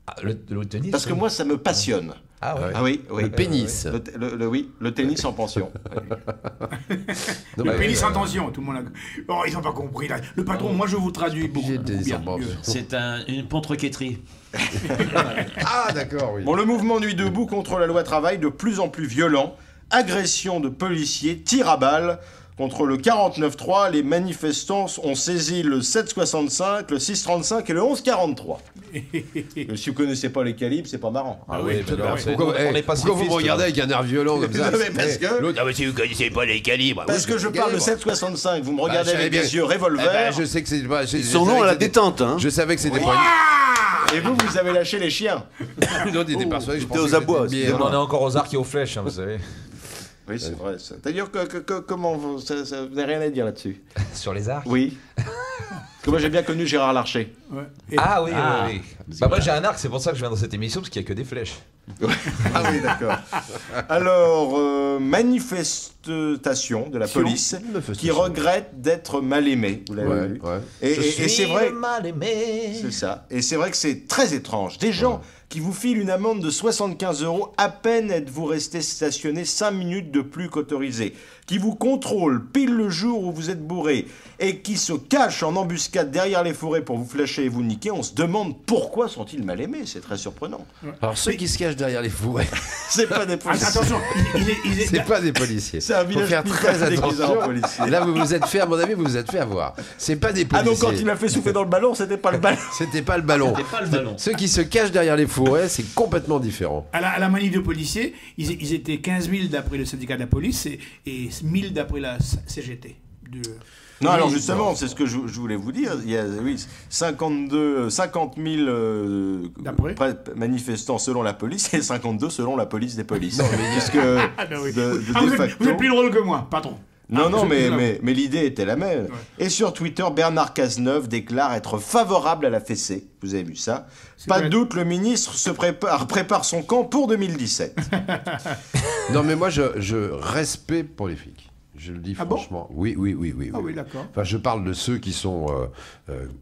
Ah, le tennis. Parce que moi ça me passionne. Ah ouais. Ah oui, oui. Le pénis. Oui, le tennis en pension. Non, Le mais- pénis en tension, tout le monde a... Oh, ils ont pas compris là. Le patron, moi je vous traduis beaucoup Obligé de tennis bien en pension. mieux. C'est une contrequêterie. Ah, d'accord, oui. Bon, le mouvement Nuit debout contre la loi travail de plus en plus violent. Agression de policiers, tir à balles. Contre le 49-3, les manifestants ont saisi le 7,65, le 6,35 et le 11,43. Si vous connaissez pas les calibres, c'est pas marrant. Ah oui, mais alors, Pourquoi, on est pourquoi vous me regardez avec un air violent comme ça? Non, mais parce que- L'autre, ah, mais si vous connaissez pas les calibres. Parce Oui, que je les parle de calibres. 7,65, vous me Bah, regardez je avec savais des bien. yeux Eh ben, revolver, je sais que c'est pas. Ils sont longs à la détente, hein. Je savais que c'était pas. et vous avez lâché les chiens. L'autre, il était persuadé que je T'es pensais aux que abois c'était aussi, une bière. on est encore aux arcs et aux flèches, hein, vous savez. Oui, c'est vrai. C'est-à-dire comment vous n'avez rien à dire là-dessus? Sur les arcs. Oui. Parce que moi j'ai bien connu Gérard Larcher. Ouais. Et- Ah oui, Ah. oui, oui. Bah moi j'ai un arc, c'est pour ça que je viens dans cette émission, parce qu'il n'y a que des flèches. Ah oui, d'accord. Alors, manifestation de la police qui regrette d'être mal aimé. Vous l'avez Ouais, vu. ouais. Et c'est vrai. mal aimé. C'est ça. Et c'est vrai que c'est très étrange. Des gens qui vous filent une amende de 75 € à peine êtes-vous resté stationné 5 minutes de plus qu'autorisé, qui vous contrôlent pile le jour où vous êtes bourré et qui se cachent en embuscade derrière les forêts pour vous flasher et vous niquer, on se demande pourquoi sont-ils mal aimés. C'est très surprenant. Alors, ceux qui se cachent derrière les fourrés, C'est pas des policiers. Attention, il est- c'est pas des policiers. C'est un Faut village faire militaire très déguisé en attention. policier. Là, vous vous êtes fait, à mon avis, vous vous êtes fait avoir. C'est pas des Ah policiers. donc quand il m'a fait souffler dans le ballon, c'était pas le ballon. C'était pas le ballon. C'était pas le ballon. Ceux qui se cachent derrière les fourrés, c'est complètement différent. à la manif de policiers, ils étaient 15 000 d'après le syndicat de la police et 1000 d'après la CGT. Non, alors justement, c'est ce que je voulais vous dire. Il y a 50 000 D'après manifestants selon la police et 52 selon la police des polices. Puisque Ah ben oui. de Ah, vous, facto- vous êtes plus drôle que moi, patron. Non, Ah, non, vous êtes plus mais l'idée était la même. Et sur Twitter, Bernard Cazeneuve déclare être favorable à la fessée. Vous avez vu ça? Pas de doute, le ministre prépare son camp pour 2017. Non, mais moi, je respecte pour les flics. Je le dis Ah bon franchement. Oui. Ah oui, d'accord. Enfin, je parle de ceux qui sont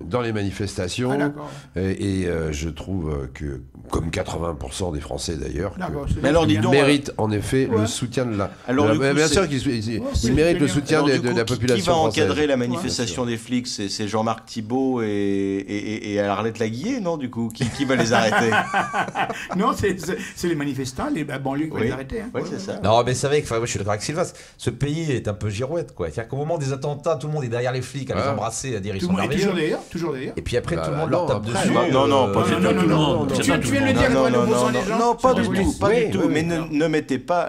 dans les manifestations. Ah, d'accord. Et je trouve que, comme 80% des Français d'ailleurs, D'accord, que c'est Mais alors, dis bien. donc, méritent en effet Ouais. le soutien de la. Alors, de la- du coup, bien c'est- sûr qu'ils c'est ils méritent le bien. soutien Alors, de du coup, la qui population va française. encadrer la manifestation des flics? C'est Jean-Marc Thibault et Arlette Laguillet, non, du coup? Qui va les arrêter? Non, c'est les manifestants, les banlieues qui vont les arrêter. Hein. Oui, c'est ça. Non, mais c'est vrai que moi, je suis d'accord avec Sylvain. Ce pays est un peu girouette, quoi. C'est-à-dire qu'au moment des attentats, tout le monde est derrière les flics, à les Ouais. embrasser, à dire ils Tout sont le monde, et toujours merveilleux. d'ailleurs, toujours d'ailleurs. Et puis après, tout le Bah, monde non, leur tape après, dessus. non, pas du tout. non, Tu c'est viens pas de tout le le monde. dire, Non, 92% des gens. non, pas c'est du la tout, police. pas Oui, du tout. oui, Mais oui. ne mettez pas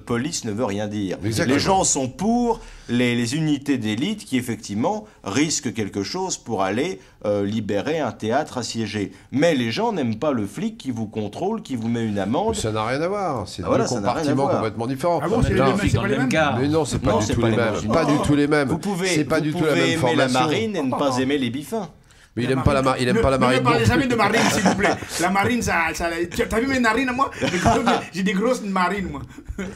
police ne veut rien dire. Exactement. Les gens sont pour les unités d'élite qui effectivement risquent quelque chose pour aller libérer un théâtre assiégé. Mais les gens n'aiment pas le flic qui vous contrôle, qui vous met une amende. Ça n'a rien à voir. C'est voilà, deux ça n'a rien à compartiments voir. complètement différents. Ah bon, c'est les Non, mêmes, Flics c'est dans pas le les même mêmes. cas. mais non, c'est pas Non, du c'est tout pas les les mêmes. mêmes. Pas du tout les mêmes. Vous pouvez, C'est pas vous du tout la pouvez même aimer formation. la marine et ne pas aimer les biffins. Mais il aime pas la marine. Il aime pas la marine. Ne me parlez non jamais plus. de marine, s'il vous plaît. La marine, ça t'as vu mes narines, moi? J'ai des grosses marines, moi.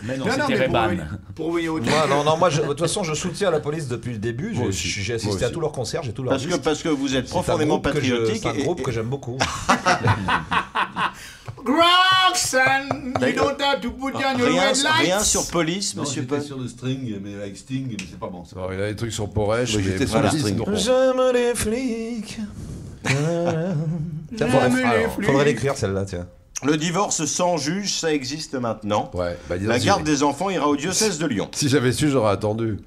Mais non, mais c'était pour Reban. revenir- Pour revenir au truc. Moi, de toute façon, je soutiens la police depuis le début. Moi J'ai aussi. j'ai Moi assisté à aussi. tous leurs concerts, j'ai tous leurs disques. Parce que vous êtes C'est un profondément groupe patriotique. C'est un groupe que j'aime beaucoup. Roxanne, you don't have to put down your red Rien lights. sur police, Non, monsieur j'étais Paul. sur le string, mais avec Sting, mais c'est pas bon. c'est pas Non, il a des trucs sur Porèche. Oui, mais j'étais sur voilà. le string. Non. J'aime les flics. Tiens, faudrait l'écrire celle-là, tiens. Le divorce sans juge, ça existe maintenant. Ouais, bah, dis donc, La si- garde des enfants ira au diocèse de Lyon. Si j'avais su, j'aurais attendu.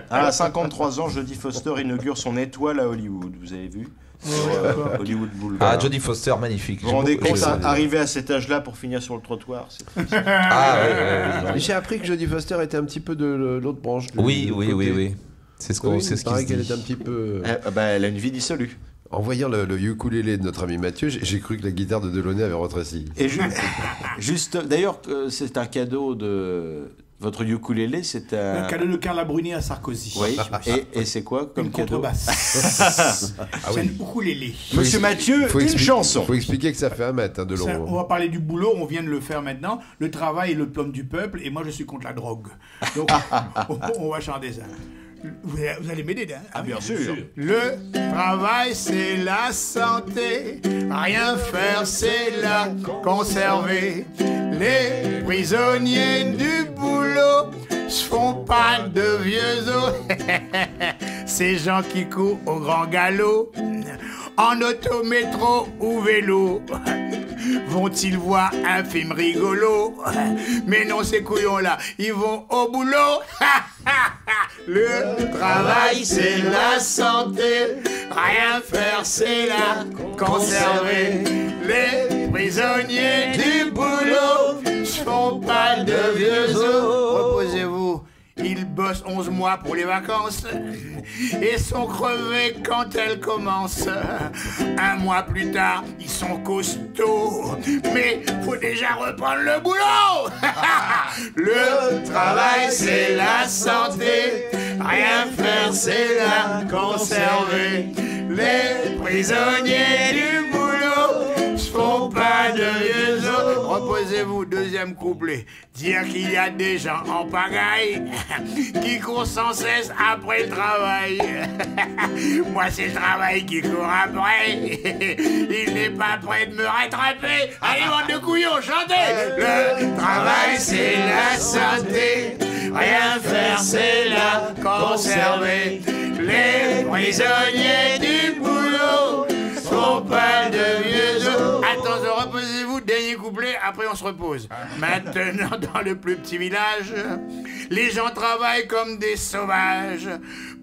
À 53 ans, Jodie Foster inaugure son étoile à Hollywood. Vous avez vu Hollywood Boulevard. Ah, Jodie Foster, magnifique. Vous vous rendez compte, ça. arriver à cet âge-là pour finir sur le trottoir, c'est triste. Ah, ouais. Mais j'ai appris que Jodie Foster était un petit peu de l'autre branche. Oui. C'est ce Oui, c'est ce il paraît qui se qu'elle dit. est un petit peu. Elle a une vie dissolue. En voyant le ukulélé de notre ami Mathieu, j'ai cru que la guitare de Delaunay avait retréci. Et juste, d'ailleurs, c'est un cadeau de votre ukulélé, c'est Un un. cadeau de Carla Bruni à Sarkozy. Oui. Et c'est quoi comme Une cadeau? contrebasse. C'est une ukulélé. Monsieur Mathieu, Faut une expliquer- chanson. Faut expliquer que ça fait 1 mètre de Ça, on long. va parler du boulot, on vient de le faire maintenant. Le travail est le pomme du peuple et moi je suis contre la drogue. Donc on va chanter ça. Vous allez m'aider, hein? Ah, bien sûr. Le travail c'est la santé, rien faire c'est la conserver. Les prisonniers du boulot se font pas de vieux os. Ces gens qui courent au grand galop, en auto, métro ou vélo. Vont-ils voir un film rigolo? Mais non, ces couillons-là, ils vont au boulot. Le travail, c'est la santé. Rien faire, c'est la conserver. Les prisonniers du boulot se font pas de vieux os. Reposez-vous. Ils bossent 11 mois pour les vacances et sont crevés quand elles commencent. 1 mois plus tard, ils sont costauds, mais faut déjà reprendre le boulot. Le travail, c'est la santé. Rien faire, c'est la conserver. Les prisonniers du boulot se font pas de vieux os. Reposez-vous, deuxième couplet. Dire qu'il y a des gens en pagaille qui courent sans cesse après le travail. Moi, c'est le travail qui court après. Il n'est pas prêt de me rattraper. Allez, bande de couillons, chantez. Le travail, c'est la santé. Rien faire, c'est la conserver. Les prisonniers du boulot sont pas de vieux os. Attention, reposez-vous, dernier couplet, après on se repose. Maintenant, dans le plus petit village, les gens travaillent comme des sauvages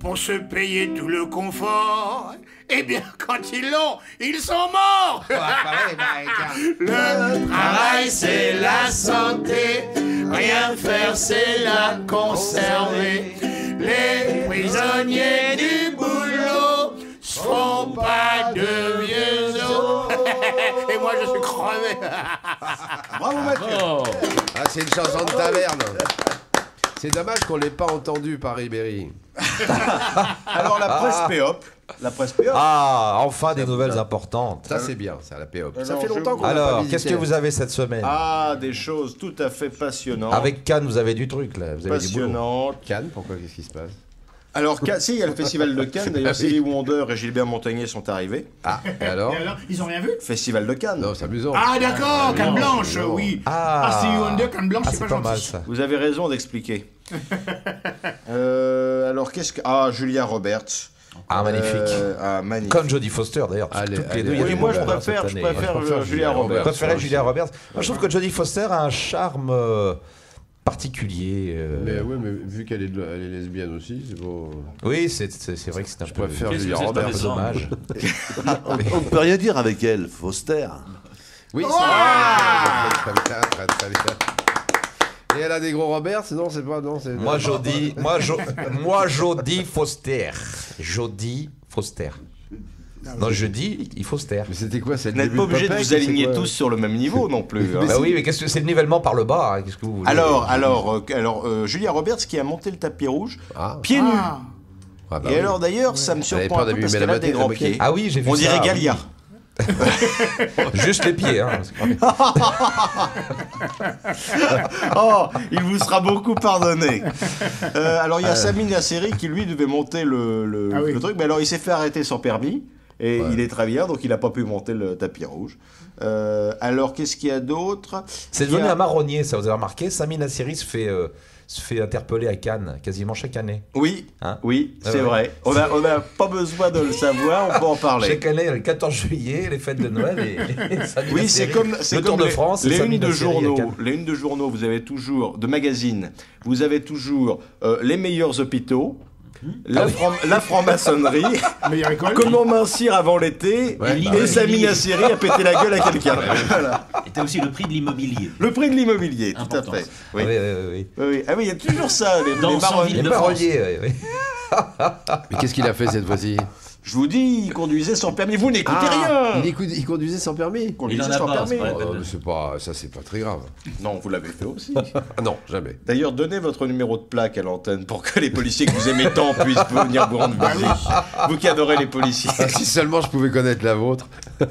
pour se payer tout le confort. Eh bien, quand ils l'ont, ils sont morts. Le travail, c'est la santé. Rien faire, c'est la conserver. Les prisonniers du boulot se font pas de vieux os. Et moi, je suis crevé. Bravo Mathieu. Oh, Ah, c'est une chanson de taverne. C'est dommage qu'on l'ait pas entendu par Ribéry. Alors la presse Péop. La presse Péop. Ah, enfin des nouvelles importantes. Ça c'est bien, ça la POP. Ça Alors, fait je longtemps vous- qu'on l'a pas Alors, visité. qu'est-ce que vous avez cette semaine? Ah, des choses tout à fait passionnantes. Avec Cannes, vous avez du truc là. Vous avez du boulot. Passionnantes. Cannes, pourquoi qu'est-ce qui se passe? Alors, si, il y a le festival de Cannes. D'ailleurs, Stevie Wonder et Gilbert Montagnier sont arrivés. Ah, et alors? Et alors, ils ont rien vu? Festival de Cannes. Non, c'est amusant. Ah d'accord, canne blanche, non. oui. Ah. Stevie Wonder, canne blanche, Ah, c'est c'est pas pas mal gentil. ça. Vous avez raison d'expliquer. Alors, qu'est-ce que... Ah, Julia Roberts. Ah, magnifique. Magnifique. Comme Jodie Foster d'ailleurs. Allez, Toutes les allez, deux. il y a Oui, des moi, je nouvelles, hein, préfère, cette je année. préfère Moi, je préfère Julia Julia Roberts. Vous préférez Moi Julia aussi. Roberts? Moi, je trouve que Jodie Foster a un charme particulier. Mais oui, mais vu qu'elle elle est lesbienne aussi, c'est beau. Oui, c'est vrai que c'est un peu. préfère Qu'est-ce que Julia c'est Roberts. pas un peu décent. dommage. On ne peut rien dire avec elle, Foster. Oui, c'est très bien, très bien. Et elle a des gros Roberts? Non, c'est pas. Non, c'est. Moi, Jodie Foster. Jodie Foster. Non, je dis, il faut se taire. Mais c'était quoi? C'est Vous n'êtes pas obligé de vous aligner tous sur le même niveau non plus. hein. Bah oui, mais qu'est-ce que c'est le nivellement par le bas? Hein, qu'est-ce que vous voulez? Julia Roberts qui a monté le tapis rouge, Ah. pieds nus. Ah. Ah bah Et oui. alors d'ailleurs, ça me Elle avait surprend peur un peu d'abîmer parce la qu'elle a moquette, des grands la pieds. moquette. Ah oui, j'ai vu On ça. dirait oui. Galia. Juste les pieds. Hein. Oh, il vous sera beaucoup pardonné. Alors il y a Samir Nasseri qui lui devait monter le Ah oui. truc, mais alors il s'est fait arrêter sans permis. Et il est très bien, donc il n'a pas pu monter le tapis rouge. Alors qu'est-ce qu'il y a d'autre? C'est Il y devenu a- un marronnier, ça vous avez remarqué? Samir Nasseri se fait interpeller à Cannes quasiment chaque année. Oui, Hein? oui, Ah c'est ouais. vrai. On n'a pas besoin de le savoir, on peut en parler. Chaque année, le 14 juillet, les fêtes de Noël et Samir Oui, Nasseri. c'est le Tour comme de les, France. et les Samir unes de Nasseri à journaux. Cannes. Les unes de journaux, vous avez toujours de magazines. Vous avez toujours les meilleurs hôpitaux, la franc-maçonnerie, Meilleure école. comment mincir avant l'été, Ouais, et bah ouais. Samir Nasseri a pété la gueule à quelqu'un. Voilà. Et t'as aussi le prix de l'immobilier. Le prix de l'immobilier, tout à Important. fait. Ah Oui. oui, oui. Oui, oui. Ah oui, il y a toujours ça, les Dans marronniers. Ville Les de marronniers, oui, oui. Mais qu'est-ce qu'il a fait cette fois-ci? Je vous dis, il conduisait sans permis. Vous n'écoutez rien. Il conduisait sans permis? Il conduisait Il en a sans pas, permis. c'est pas- Oh, mais c'est pas, ça c'est pas très grave. Non, vous l'avez fait aussi. Ah non, jamais. D'ailleurs, donnez votre numéro de plaque à l'antenne pour que les policiers que vous aimez tant puissent venir vous rendre visite. Vous qui adorez les policiers. Ah, si seulement je pouvais connaître la vôtre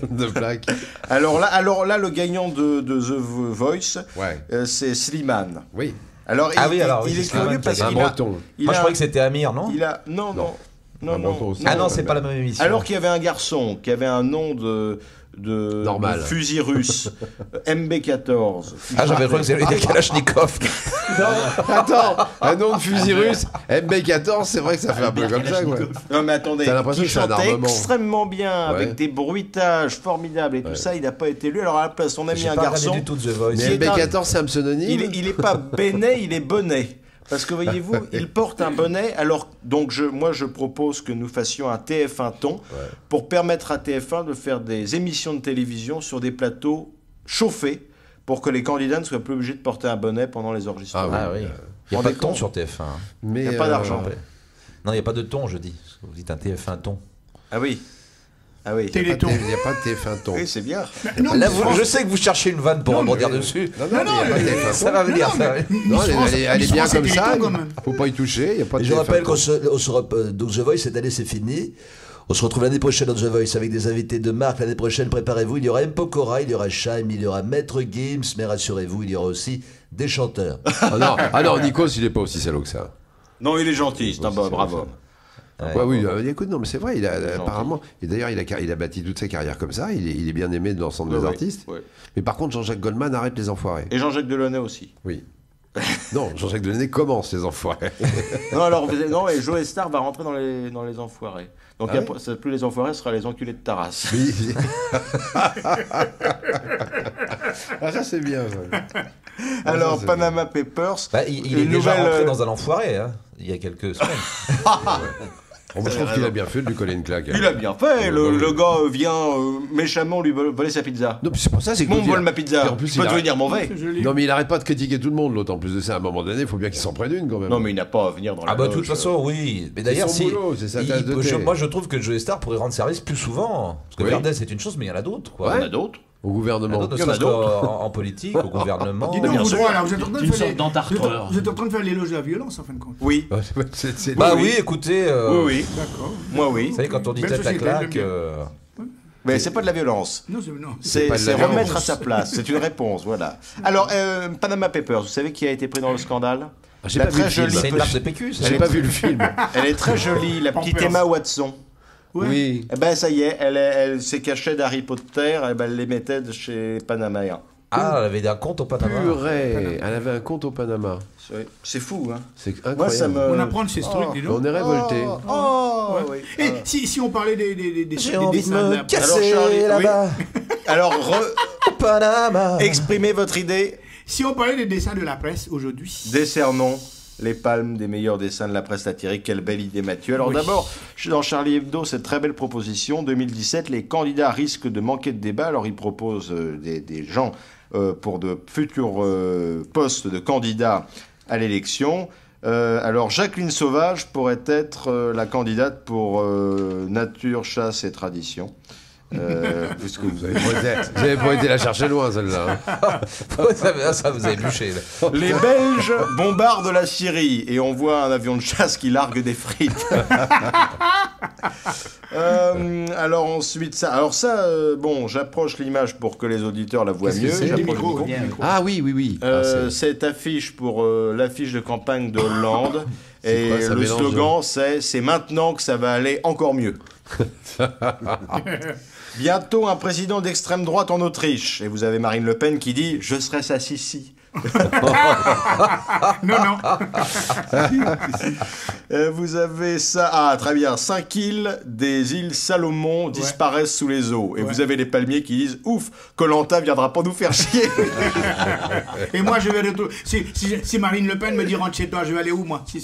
de plaque. Alors là, le gagnant de The Voice, Ouais. c'est Slimane. Oui. Alors, Ah oui, alors, oui, il c'est est Slimane curieux qui a parce Un qu'il a, breton. il Moi, je a- croyais que c'était Amir, non? il a, non, Un breton aussi. Ah non, Non, c'est pas la même émission. Alors qu'il y avait un garçon qui avait un nom de Normal. de fusil russe, MB14. Ah, j'avais cru que c'était dire Kalachnikov. Attends, un nom de fusil russe, MB14, c'est vrai que ça fait un peu comme ça, quoi. Non mais attendez, T'as l'impression il que c'est un chantait armement. extrêmement bien, Ouais. avec des bruitages formidables et tout ça, il n'a pas été élu. Alors à la place, on a mis J'ai un pas garçon. regardé du tout The Voice. Qui Mais est un- MB14, c'est un pseudonyme? Il est pas Benet, il est Bonnet. Parce que voyez-vous, il porte un bonnet. Alors, donc, moi, je propose que nous fassions un TF1 ton pour permettre à TF1 de faire des émissions de télévision sur des plateaux chauffés pour que les candidats ne soient plus obligés de porter un bonnet pendant les enregistrements. Ah oui. Il n'y a Rendez pas de ton compte. sur TF1. hein. Mais Il n'y a pas d'argent. Non, il n'y a pas de ton, je dis. Vous dites un TF1 ton. Ah oui. Ah oui. Téléthon. Il n'y a pas de TF1 ton. Oui, c'est bien. Non, Là, mais je sais que vous cherchez une vanne pour rebondir dessus. Non, il n'y a pas de TF1 Ça va venir, ça va venir. Non, elle est bien France et comme ça. Téléthon, quand même. Faut pas y toucher. Il n'y a pas de Et je TF1 rappelle ton. donc The Voice, cette année, c'est fini. On se retrouve l'année prochaine dans The Voice avec des invités de marque. L'année prochaine, préparez-vous, il y aura M. Pokora, il y aura Chaim, il y aura Maître Gims, mais rassurez-vous, il y aura aussi des chanteurs. Ah non, Nikos, il est pas aussi salaud que ça. Non, il est gentil, c'est un c'est bravo. ça. Ouais, oui, écoute, non, mais c'est vrai, apparemment, et d'ailleurs, il a bâti toute sa carrière comme ça, il est bien aimé de l'ensemble des Ouais, artistes. ouais. Mais par contre, Jean-Jacques Goldman arrête les enfoirés. Et Jean-Jacques Delaunay aussi. Oui. Non, Jean-Jacques Delaunay commence les enfoirés. Non, alors, non, et Joe Star va rentrer dans les enfoirés. Donc, Ah il y a oui pas- c'est plus les enfoirés, ce sera les enculés de Taras. Oui. Ah, ça, c'est bien. ça. Alors, ça, c'est Panama Papers. Bah, il est une déjà nouvelle, rentré dans un enfoiré, hein, il y a quelques semaines. Bon, moi, je trouve qu'il a bien fait de lui coller une claque. Il a bien fait. Le gars vient méchamment lui voler sa pizza. Non, puis c'est pour ça, c'est que Mon l'autre, il vole a- ma pizza. Et en plus, Je peux il a- devenir mauvais. Je l'ai- Non, mais il arrête pas de critiquer tout le monde, l'autre. En plus de ça, à un moment donné, il faut bien qu'il s'en prenne une quand même. Non, mais il n'a pas à venir dans la Ah bah de toute loge. façon, oui. Mais d'ailleurs, son si boulot, c'est sa tasse de thé. moi je trouve que Joe Star pourrait rendre service plus souvent. Parce que Oui. Verdez c'est une chose, mais il y en a d'autres. Quoi. Il y en a d'autres. Au gouvernement. Ne Il y en a serait-ce qu'en politique, au gouvernement. Dis donc, vous droit, là, vous êtes en train de Une faire sorte les- d'entartreur. vous êtes en train de faire l'éloge de la violence, en fin de compte. Oui, Bah oui, écoutez, oui. D'accord. Moi, oui. vous savez, quand on dit Belle tête à société, j'aime claque, bien. Mais c'est pas de la violence. Non, non. C'est pas de la remettre violence. à sa place. C'est une réponse, voilà. Alors, Panama Papers, vous savez qui a été pris dans le scandale? J'ai La pas vu le très film. jolie c'est une petite- marque de PQ, ça. J'ai pas vu le film. Elle est très jolie, la petite Pampers. Emma Watson. Ouais. Oui. Eh ben, ça y est, elle s'est cachée d'Harry Potter, et ben, elle les mettait de chez Panama. Ah, elle avait un compte au Panama. Purée. Elle avait un compte au Panama. C'est fou, hein. C'est incroyable. Moi, ça me... On apprend de ces trucs, dis donc. On est révoltés. Oh, Ouais. oui. Et si on parlait des J'ai envie de dessins me de la- casser Alors, Charlie, là-bas, Alors, au Panama. exprimez votre idée. Si on parlait des dessins de la presse aujourd'hui. Décernons les palmes des meilleurs dessins de la presse satirique. Quelle belle idée, Mathieu. Alors Oui. d'abord, je suis dans Charlie Hebdo, cette très belle proposition. 2017, les candidats risquent de manquer de débat. Alors ils proposent des gens pour de futurs postes de candidats à l'élection. Alors Jacqueline Sauvage pourrait être la candidate pour Nature, Chasse et Tradition. Puisque vous avez... Vous avez pas été la chercher loin, celle-là. hein. Ça, vous avez bûché. Là. Les Belges bombardent la Syrie et on voit un avion de chasse qui largue des frites. Alors ensuite ça. Alors ça, bon, j'approche l'image pour que les auditeurs la voient Qu'est-ce que mieux. c'est J'approche Des le micros, micro. Ah oui, oui, oui. Ah, c'est- Cette affiche pour l'affiche de campagne de Hollande. C'est Et quoi, ça le mélange slogan, c'est maintenant que ça va aller encore mieux. Bientôt un président d'extrême droite en Autriche. Et vous avez Marine Le Pen qui dit « Je serai sa Sissi ». Non, non. Vous avez ça. Ah, très bien. 5 îles des îles Salomon disparaissent sous les eaux. Et Ouais. vous avez les palmiers qui disent ouf, Koh-Lanta viendra pas nous faire chier. Et moi, je vais retourner. Si Marine Le Pen me dit rentre chez toi, je vais aller où, moi, si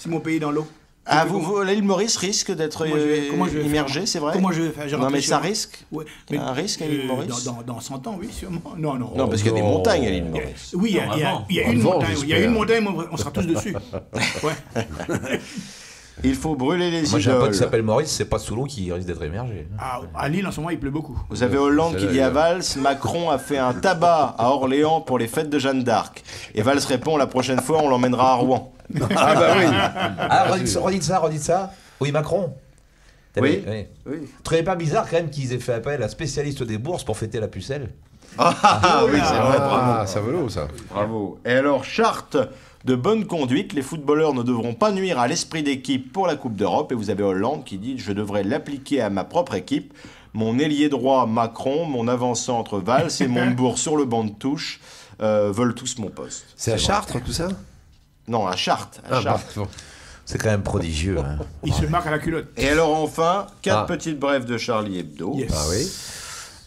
mon pays est dans l'eau? Ah, l'île Maurice risque d'être Comment je vais immergée, faire c'est vrai? Comment je vais faire? Je Non, rentre mais chez ça moi. risque. Ouais, Il y a un risque à l'île Maurice dans 100 ans, oui, sûrement. Non, non. Non, parce qu'il y a des non. montagnes à l'île Maurice. Oui, il y a une Avant, montagne. Il y a j'espère. une montagne, on sera tous dessus. Ouais. Il faut brûler les Moi, j'ai un pote idoles. qui s'appelle Maurice, c'est pas sous l'eau qui risque d'être émergé. À Lille, en ce moment, il pleut beaucoup. Vous avez Hollande qui Celle-là, dit à elle- Valls, Macron a fait un tabac à Orléans pour les fêtes de Jeanne d'Arc. Et Valls répond, la prochaine fois, on l'emmènera à Rouen. Ah bah oui. Ah, redites ça. Oui, Macron. Oui. Oui. Oui. Vous trouvez pas bizarre quand même qu'ils aient fait appel à spécialiste des bourses pour fêter la pucelle? Ah oui, c'est vrai, bravo. Ah, ça vaut l'eau, ça. Bravo. Et alors, charte de bonne conduite, les footballeurs ne devront pas nuire à l'esprit d'équipe pour la Coupe d'Europe. Et vous avez Hollande qui dit, je devrais l'appliquer à ma propre équipe. Mon ailier droit Macron, mon avant-centre Valls et mon bourg sur le banc de touche veulent tous mon poste. C'est à vrai. Chartres, tout ça Non, à Chartres. À Ah, Chartres. pardon. C'est quand même prodigieux. Hein. Il se marque à la culotte. Et alors enfin, 4 Ah. petites brèves de Charlie Hebdo. Yes. Ah oui.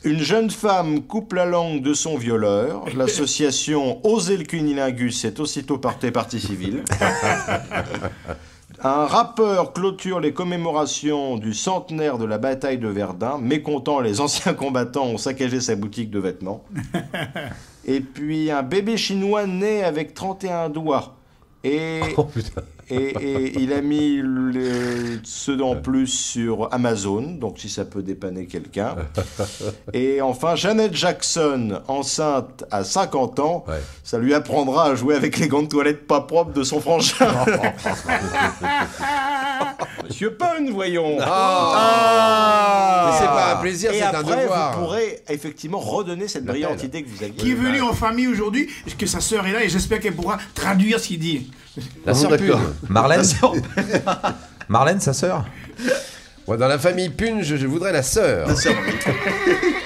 Une jeune femme coupe la langue de son violeur. L'association Oser le cunilingus est aussitôt portée partie civile. Un rappeur clôture les commémorations du centenaire de la bataille de Verdun. Mécontent, les anciens combattants ont saccagé sa boutique de vêtements. Et puis un bébé chinois né avec 31 doigts. Et, Oh putain. et il a mis ceux en plus sur Amazon, donc si ça peut dépanner quelqu'un. Et enfin, Janet Jackson, enceinte à 50 ans, Ouais. ça lui apprendra à jouer avec les gants de toilette pas propres de son frangin. Monsieur Pun, voyons. Mais Ah. c'est pas un plaisir, Et c'est un après, devoir. vous pourrez effectivement redonner cette L'appel. brillante idée que vous aviez. Qui est venu en famille aujourd'hui, que sa sœur est là et j'espère qu'elle pourra traduire ce qu'il dit. La sœur Pune. Marlène Marlène, sa sœur? Moi, dans la famille Pune, je voudrais la sœur.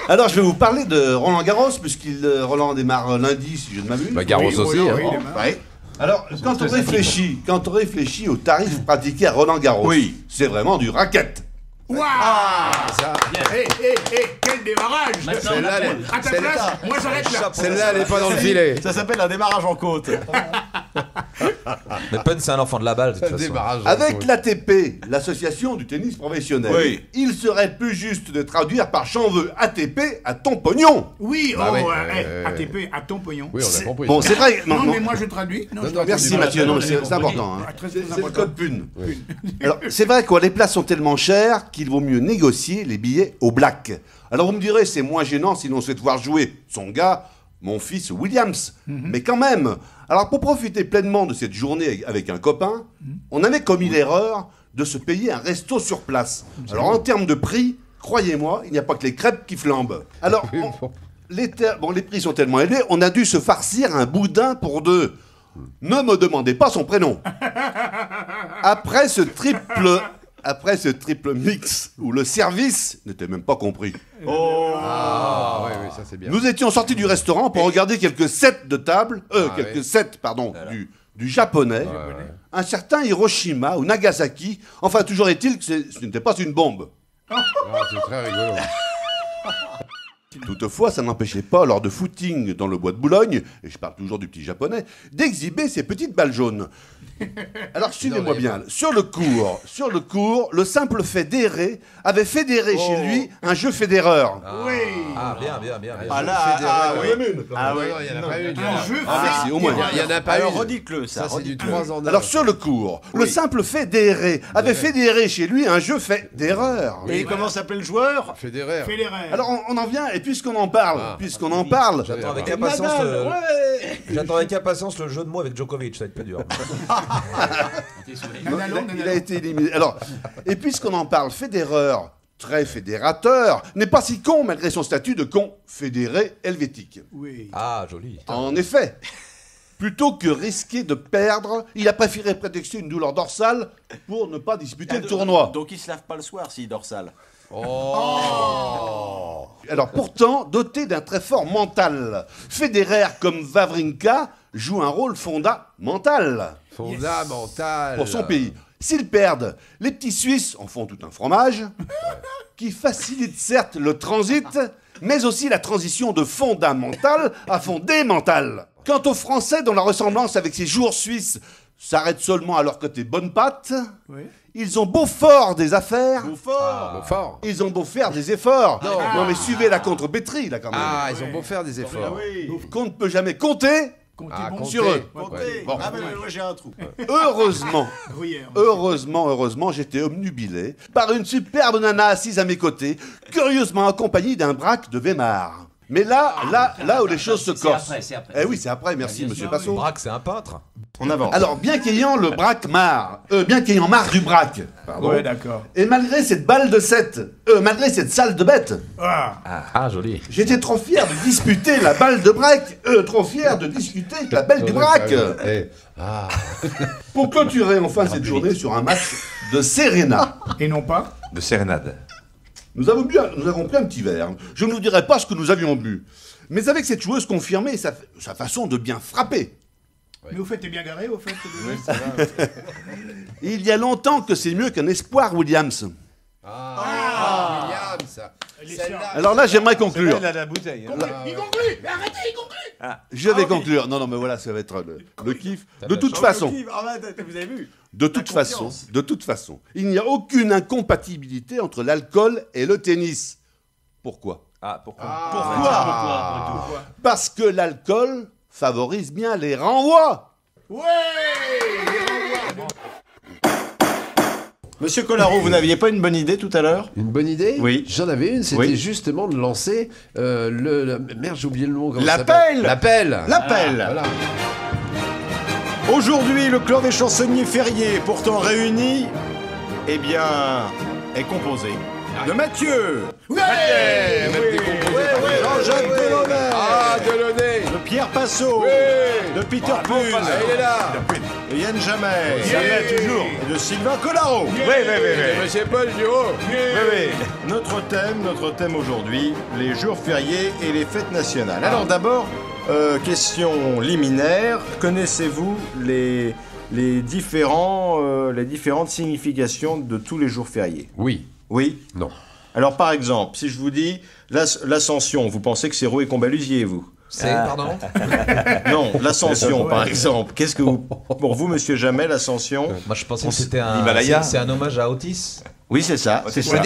Alors, je vais vous parler de Roland Garros, puisqu'il Roland démarre lundi, si je ne m'abuse. Bah, Garros Oui, aussi. oui, hein. oui. Ouais. Alors, quand on réfléchit au tarif pratiqué à Roland Garros, Oui. c'est vraiment du racket. Waouh! Ça, Quel démarrage! Maintenant, Celle-là, on elle appelle. À ta place, moi j'arrête là. celle-là, elle est pas dans le filet. Ça s'appelle un démarrage en côte. Mais Pun, c'est un enfant de la balle, de toute façon. Démarrage. Avec l'ATP, l'association du tennis professionnel, Oui. il serait plus juste de traduire par chanveux ATP à ton pognon. Oui, Bah oui, ATP, à ton pognon. Oui, on a compris. Bon, c'est vrai. Non, non, mais moi je traduis. Non, Non, je non, traduis. Merci Non, Mathieu, non, non, non, c'est non, important. hein. Ah, très, C'est très c'est le important. code PUN. Alors, c'est vrai quoi, les places sont tellement chères qu'il vaut mieux négocier les billets au black. Alors vous me direz, c'est moins gênant si l'on souhaite voir jouer son gars, mon fils Williams. Mais quand même. Alors pour profiter pleinement de cette journée avec un copain, on avait commis l'erreur de se payer un resto sur place. Alors en termes de prix, croyez-moi, il n'y a pas que les crêpes qui flambent. Alors, Oui, bon. les prix sont tellement élevés, on a dû se farcir un boudin pour deux. Ne me demandez pas son prénom. Après ce triple mix où le service n'était même pas compris. Ah, oui, oui, ça c'est bien. Nous étions sortis du restaurant pour regarder quelques sets de table, quelques oui. sets, pardon, du japonais, un certain Hiroshima ou Nagasaki. Enfin, toujours est-il que ce n'était pas une bombe. Ah, c'est très rigolo. Toutefois, ça n'empêchait pas, lors de footing dans le bois de Boulogne, et je parle toujours du petit japonais, d'exhiber ses petites balles jaunes. Alors suivez-moi Non, bien. Sur le cours, le simple fédéré avait fédéré chez lui un jeu fédéreur. Oui. Ah, bien. Ah là, oui. Ah Non, oui. non, il n'y en a pas une. Un jeu Ah, merci, au moins. Il n'y en a pas Alors une. redites-le, Ça, c'est du redites-le. 3 ans. Alors sur le cours, le simple fédéré avait fédéré chez lui un jeu fait d'erreur. Et comment s'appelle le joueur? Federer. Fédéraire. Alors on en vient, et puisqu'on en parle, J'attends avec et impatience Nadal, J'attends avec impatience le jeu de mots avec Djokovic, ça va être pas dur. il a été éliminé. Alors, et puisqu'on en parle, Federer, très fédérateur, n'est pas si con malgré son statut de confédéré helvétique. Oui. Ah, joli. En effet, plutôt que risquer de perdre, il a préféré prétexter une douleur dorsale pour ne pas disputer le tournoi. Donc il se lave pas le soir s'il dort sale. Alors pourtant, doté d'un très fort mental, Federer comme Wawrinka joue un rôle fondamental Fondamental. pour son pays. S'ils perdent, les petits Suisses en font tout un fromage qui facilite certes le transit, mais aussi la transition de fondamental à fondamental. Quant aux Français, dont la ressemblance avec ces jours suisses s'arrête seulement à leur côté bonne patte, Oui. ils ont beau fort des affaires, Fort. ils ont beau faire des efforts. Non mais suivez la contre-pétrie là quand même. Ah, ils ont beau faire des efforts. Qu'on ne peut jamais compter Comptez Ah, bon. comptez. sur eux. Ouais. Bon. Ah ben moi j'ai un trou. Heureusement, heureusement, j'étais obnubilé par une superbe nana assise à mes côtés, curieusement accompagnée d'un braque de Weimar. Mais là où les choses se corsent. C'est après. Eh oui, c'est après, merci Bien monsieur sûr, Passot. Braque, c'est un peintre. On avance. Alors, bien qu'ayant le braque marre, bien qu'ayant marre du braque, pardon, Ouais, d'accord. et malgré cette balle de 7, malgré cette salle de bête, Ah. Ah, joli. j'étais trop fier de disputer la balle de braque, trop fier de discuter la balle du braque. Eh, Ah. Pour clôturer enfin cette journée sur un match de Serena. Et non pas. De sérénade. Nous avons pris un petit verre. Je ne vous dirai pas ce que nous avions bu. Mais avec cette joueuse confirmée et sa façon de bien frapper. Mais au fait, t'es bien garé, au fait. Il y a longtemps que c'est mieux qu'un espoir Williams. Williams. Celle-là. Alors là, j'aimerais conclure. Il a la bouteille. hein. Il conclut. Mais arrêtez, il conclut. Je vais conclure. Non, mais voilà, ça va être le kiff. De toute façon, Vous avez vu? de toute façon, il n'y a aucune incompatibilité entre l'alcool et le tennis. Pourquoi? Ah, pourquoi Pourquoi Parce que l'alcool favorise bien les renvois. Ouais. Monsieur Collaro, vous n'aviez pas une bonne idée tout à l'heure? Une bonne idée? Oui. J'en avais une, c'était Oui. justement de lancer merde, j'ai oublié le nom. comment ça L'appel. s'appelle L'appel. L'appel. Voilà. Aujourd'hui, le clan des chansonniers fériés, pourtant réunis, eh bien, est composé de Mathieu, Jean-Jacques Delaunay, Delaunay. de Pierre Passot, de Peter Pune, Il est là. de Yann Jamais, toujours, et de Sylvain Collaro. Monsieur Paul Giraud. Notre thème aujourd'hui, les jours fériés et les fêtes nationales. Alors d'abord, question liminaire, connaissez-vous les différentes significations de tous les jours fériés? Oui. Oui. Non. Alors par exemple, si je vous dis l'Ascension, vous pensez que c'est Roux et Combalusier, vous? C'est, pardon. Non, l'ascension, par exemple. Qu'est-ce que vous, pour vous, Monsieur Jamais, l'ascension? Moi, je pensais que c'était l'Himalaya. c'est un hommage à Otis. Oui, c'est ça. C'est ça.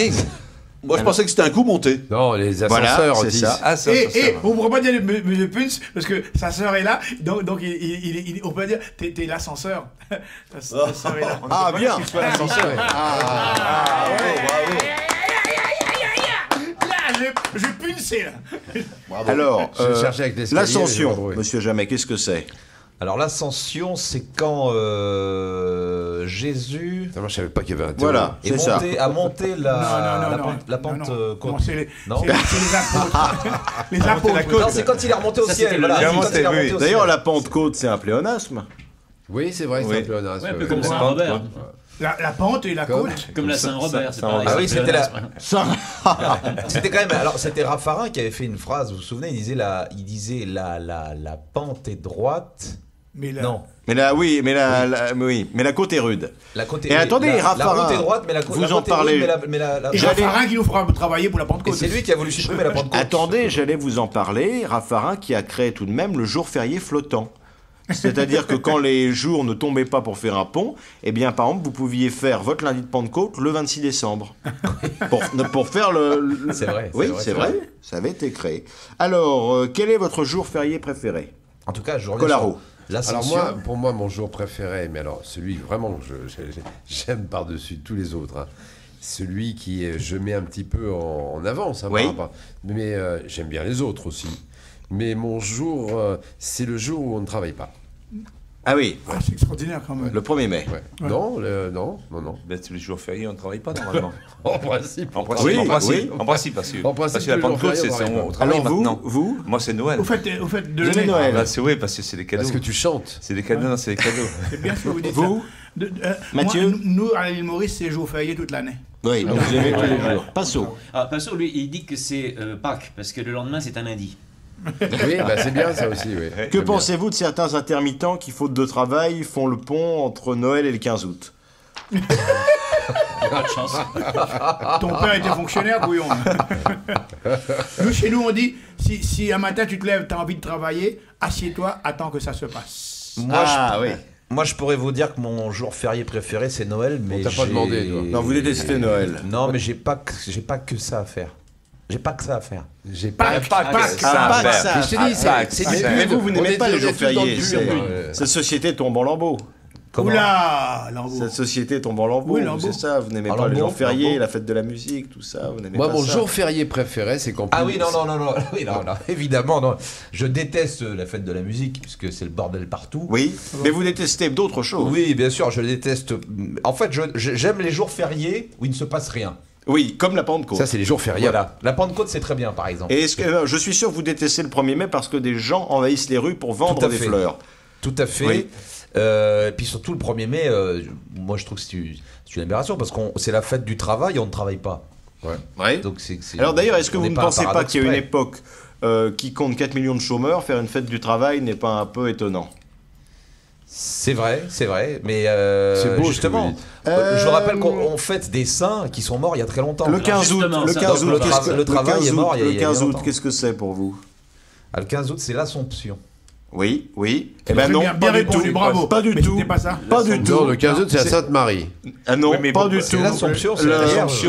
Moi, je pensais que c'était un coup monté. Non, les Voilà, ascenseurs, c'est Otis. ça. Ah, ça, Et on ne pourrait pas dire M. Punz parce que sa sœur est là, donc on peut dire t'es l'ascenseur. Ta sœur est là. Ah, bien. Qu'il soit l'ascenseur. Là, je punçais là. Alors, Je cherchais avec l'escalier, j'ai pas l'ascension, trouvé. Monsieur Jamais, qu'est-ce que c'est? Alors l'ascension, c'est quand Jésus Putain, moi, je savais pas qu'il y avait un Voilà, est c'est ça. monté la pente côte. Non, c'est les Non. apôtres. Les apôtres. Non, c'est quand il est remonté au Ça, ciel. c'était Voilà, le- c'est quand Remonté, il est remonté oui. au D'ailleurs, ciel. la Pentecôte, c'est un pléonasme. Oui, c'est vrai, c'est Oui. un pléonasme. Ouais, un peu ouais. comme Saint-Robert. La pente et la Comme- côte. Comme la Saint-Robert, c'est pareil. Ah oui, c'est c'était la. pléonasme. C'était quand même. Alors, c'était Raffarin qui avait fait une phrase. Vous vous souvenez, il disait la pente est droite. Mais là, Non, Mais là, oui, mais la côte est rude. la côte est. Et attendez, la Raffarin, route est droite, mais la vous la en côte est rude, parlez. mais la- et J'allais- Raffarin qui nous fera travailler pour la Et Pentecôte. c'est lui qui a voulu supprimer la Pentecôte. Attendez, j'allais vous en parler. Raffarin qui a créé tout de même le jour férié flottant. C'est-à-dire que quand les jours ne tombaient pas pour faire un pont, eh bien, par exemple, vous pouviez faire votre lundi de Pentecôte le 26 décembre. pour faire le... C'est vrai, Oui, c'est c'est vrai. vrai. Ça avait été créé. Alors, quel est votre jour férié préféré? En tout cas, je reviens Colaro. sur l'ascension. Alors moi, pour moi, mon jour préféré, mais alors celui vraiment que j'aime par-dessus tous les autres, hein, celui qui je mets un petit peu en avance, hein, Oui. par rapport- mais j'aime bien les autres aussi. Mais mon jour, c'est le jour où on ne travaille pas. Ah oui, Ah, c'est extraordinaire quand même. le 1er mai. Ouais. Non, non. Ben, tous les jours fériés, on ne travaille pas normalement. En principe. En principe, Oui, en principe, oui. en principe, parce que, En principe, parce que la tous les jours Pentecôte, fériés, c'est on travaille on pas. travaille Alors maintenant. vous Moi, c'est Noël. Au fait de Vous aimez l'année. Noël? Bah, c'est oui, parce que c'est des cadeaux. Parce que tu chantes. C'est des cadeaux, non, c'est des cadeaux. C'est bien ce que vous dites. Vous Mathieu? moi, nous, à l'île Maurice, c'est jour férié toute l'année. Oui, donc vous aimez tous les jours. Pinceau. Ah, Pinceau, lui, il dit que c'est Pâques, parce que le lendemain, c'est un lundi. Oui, bah, c'est bien ça aussi. Oui. Que pensez-vous de certains intermittents qui, faute de travail, font le pont entre Noël et le 15 août? Pas de chance. Ton père était fonctionnaire, bouillon. Nous, chez nous, on dit si un matin tu te lèves, tu as envie de travailler, assieds-toi, attends que ça se passe. Moi, je pourrais vous dire que mon jour férié préféré, c'est Noël, mais On t'a pas j'ai- demandé, toi. Non, vous détestez Noël. Non, mais j'ai pas que ça à faire. J'ai pas que ça à faire. J'ai pas. Ah, ça. Mais je te dis, c'est Mais du pur. vous On n'aimez est pas les jours tous dans le fériés. pur. Cette société tombe en lambeaux. Comment Oula, Lambeau. Cette société tombe en lambeaux. Oui, lambeaux. C'est ça, vous n'aimez Ah, pas les lambeaux, jours fériés, lambeaux. la fête de la musique, tout ça. Vous n'aimez Moi, pas mon ça. jour férié préféré, c'est quand. Ah oui, non, oui, non, évidemment, non. Je déteste la fête de la musique, puisque c'est le bordel partout. Oui, mais vous détestez d'autres choses. Oui, bien sûr, je déteste. En fait, j'aime les jours fériés où il ne se passe rien. Oui, comme la Pentecôte. Ça, c'est les jours fériés. Voilà. La Pentecôte, c'est très bien, par exemple. Et est-ce que, je suis sûr que vous détestez le 1er mai parce que des gens envahissent les rues pour vendre Tout à des fait. fleurs. Tout à fait. Oui. Et puis surtout le 1er mai, moi je trouve que c'est une aberration parce que c'est la fête du travail et on ne travaille pas. Ouais. Donc Alors d'ailleurs, est-ce que on vous n'est ne pas un pensez pas paradoxe qu'il y a une près. époque qui compte 4 millions de chômeurs, faire une fête du travail n'est pas un peu étonnant? C'est vrai, mais C'est beau, ce que justement, vous dites. je rappelle qu'on fête des saints qui sont morts il y a très longtemps. Le 15 août, justement, le ça. 15 Donc, août, le qu'est-ce que- le travail 15 est mort août, il y a le 15 bien août, longtemps. qu'est-ce que c'est pour vous? Ah, le 15 août, c'est l'Assomption. Oui. Eh ben non, bien pas du répondu, tout. bravo. Pas du Mais tout. c'était pas ça. Pas du tout. Non, le 15 août, c'est la Sainte-Marie. Ah non, Oui, mais pas pourquoi du c'est tout. l'Assomption, c'est la Vierge.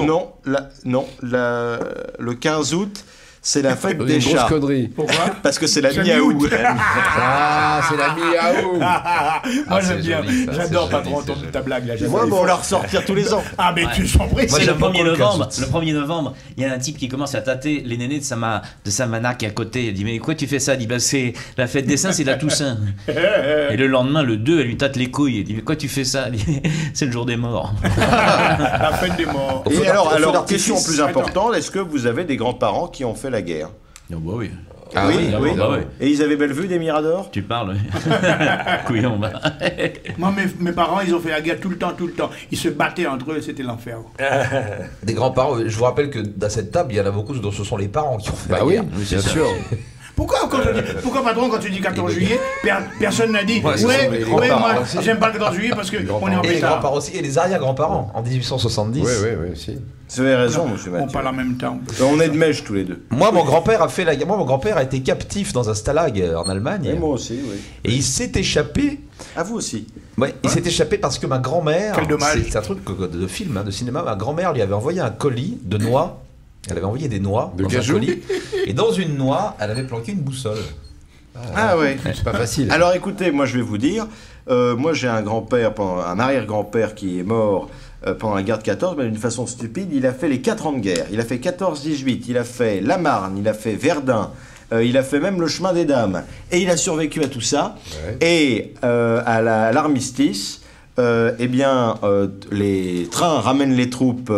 Le 15 août, c'est la fête Une des grosse chats. connerie. Pourquoi? Parce que c'est la C'est mi-août. mi-août. Ah, c'est la mi-août. Moi c'est j'aime bien. joli, ça, J'adore c'est patron joli, c'est ta blague là. Moi, il faut la ressortir tous les ans. Ah mais tu s'en prie. C'est j'aime le 1er beaucoup le novembre. 15 Le 1er novembre, il y a un type qui commence à tâter les nénés de sa manac à côté. Il dit mais quoi tu fais ça? Il dit bah c'est la fête des saints, c'est la Toussaint. Et le lendemain, le 2, elle lui tâte les couilles. Il dit mais quoi tu fais ça? Il dit c'est le jour des morts. La fête des morts. Et feu alors, d'artifice. question plus importante, est-ce que vous avez des grands-parents qui ont fait la guerre? Oh, bah oui. Ah oui, oui. Bah oui. Et ils avaient belle vue des Miradors? Tu parles. Couillon. Bah. Moi mes parents ils ont fait la guerre tout le temps. Ils se battaient entre eux, c'était l'enfer. Des grands-parents, je vous rappelle que dans cette table, il y en a beaucoup dont ce sont les parents qui ont fait Bah la oui, guerre. bien sûr. Pourquoi patron quand tu dis 14 juillet, personne n'a dit Ouais, ce sont les ouais grands-parents moi aussi. j'aime pas le 14 juillet parce que on est en Et les pétard. grands-parents aussi, et les arrière-grands-parents en 1870. Oui, aussi. Vous avez raison, monsieur On Mathieu. parle en même temps. On est de mèche tous les deux. Moi, mon grand-père a été captif dans un stalag en Allemagne. Et moi aussi, oui. Et il s'est échappé. À vous aussi. Ouais, il s'est échappé parce que ma grand-mère. Quel dommage. C'est un truc de film, de cinéma. Ma grand-mère lui avait envoyé un colis de noix. Elle avait envoyé des noix De dans cajou. un colis. Et dans une noix, elle avait planqué une boussole. Ah ouais. C'est pas facile. Alors écoutez, moi je vais vous dire, moi j'ai un grand-père, un arrière-grand-père qui est mort pendant la guerre de 14, mais d'une façon stupide, il a fait les 4 ans de guerre. Il a fait 14-18, il a fait la Marne, il a fait Verdun, il a fait même le chemin des dames. Et il a survécu à tout ça. Ouais. Et à l'armistice, eh bien, les trains ramènent les troupes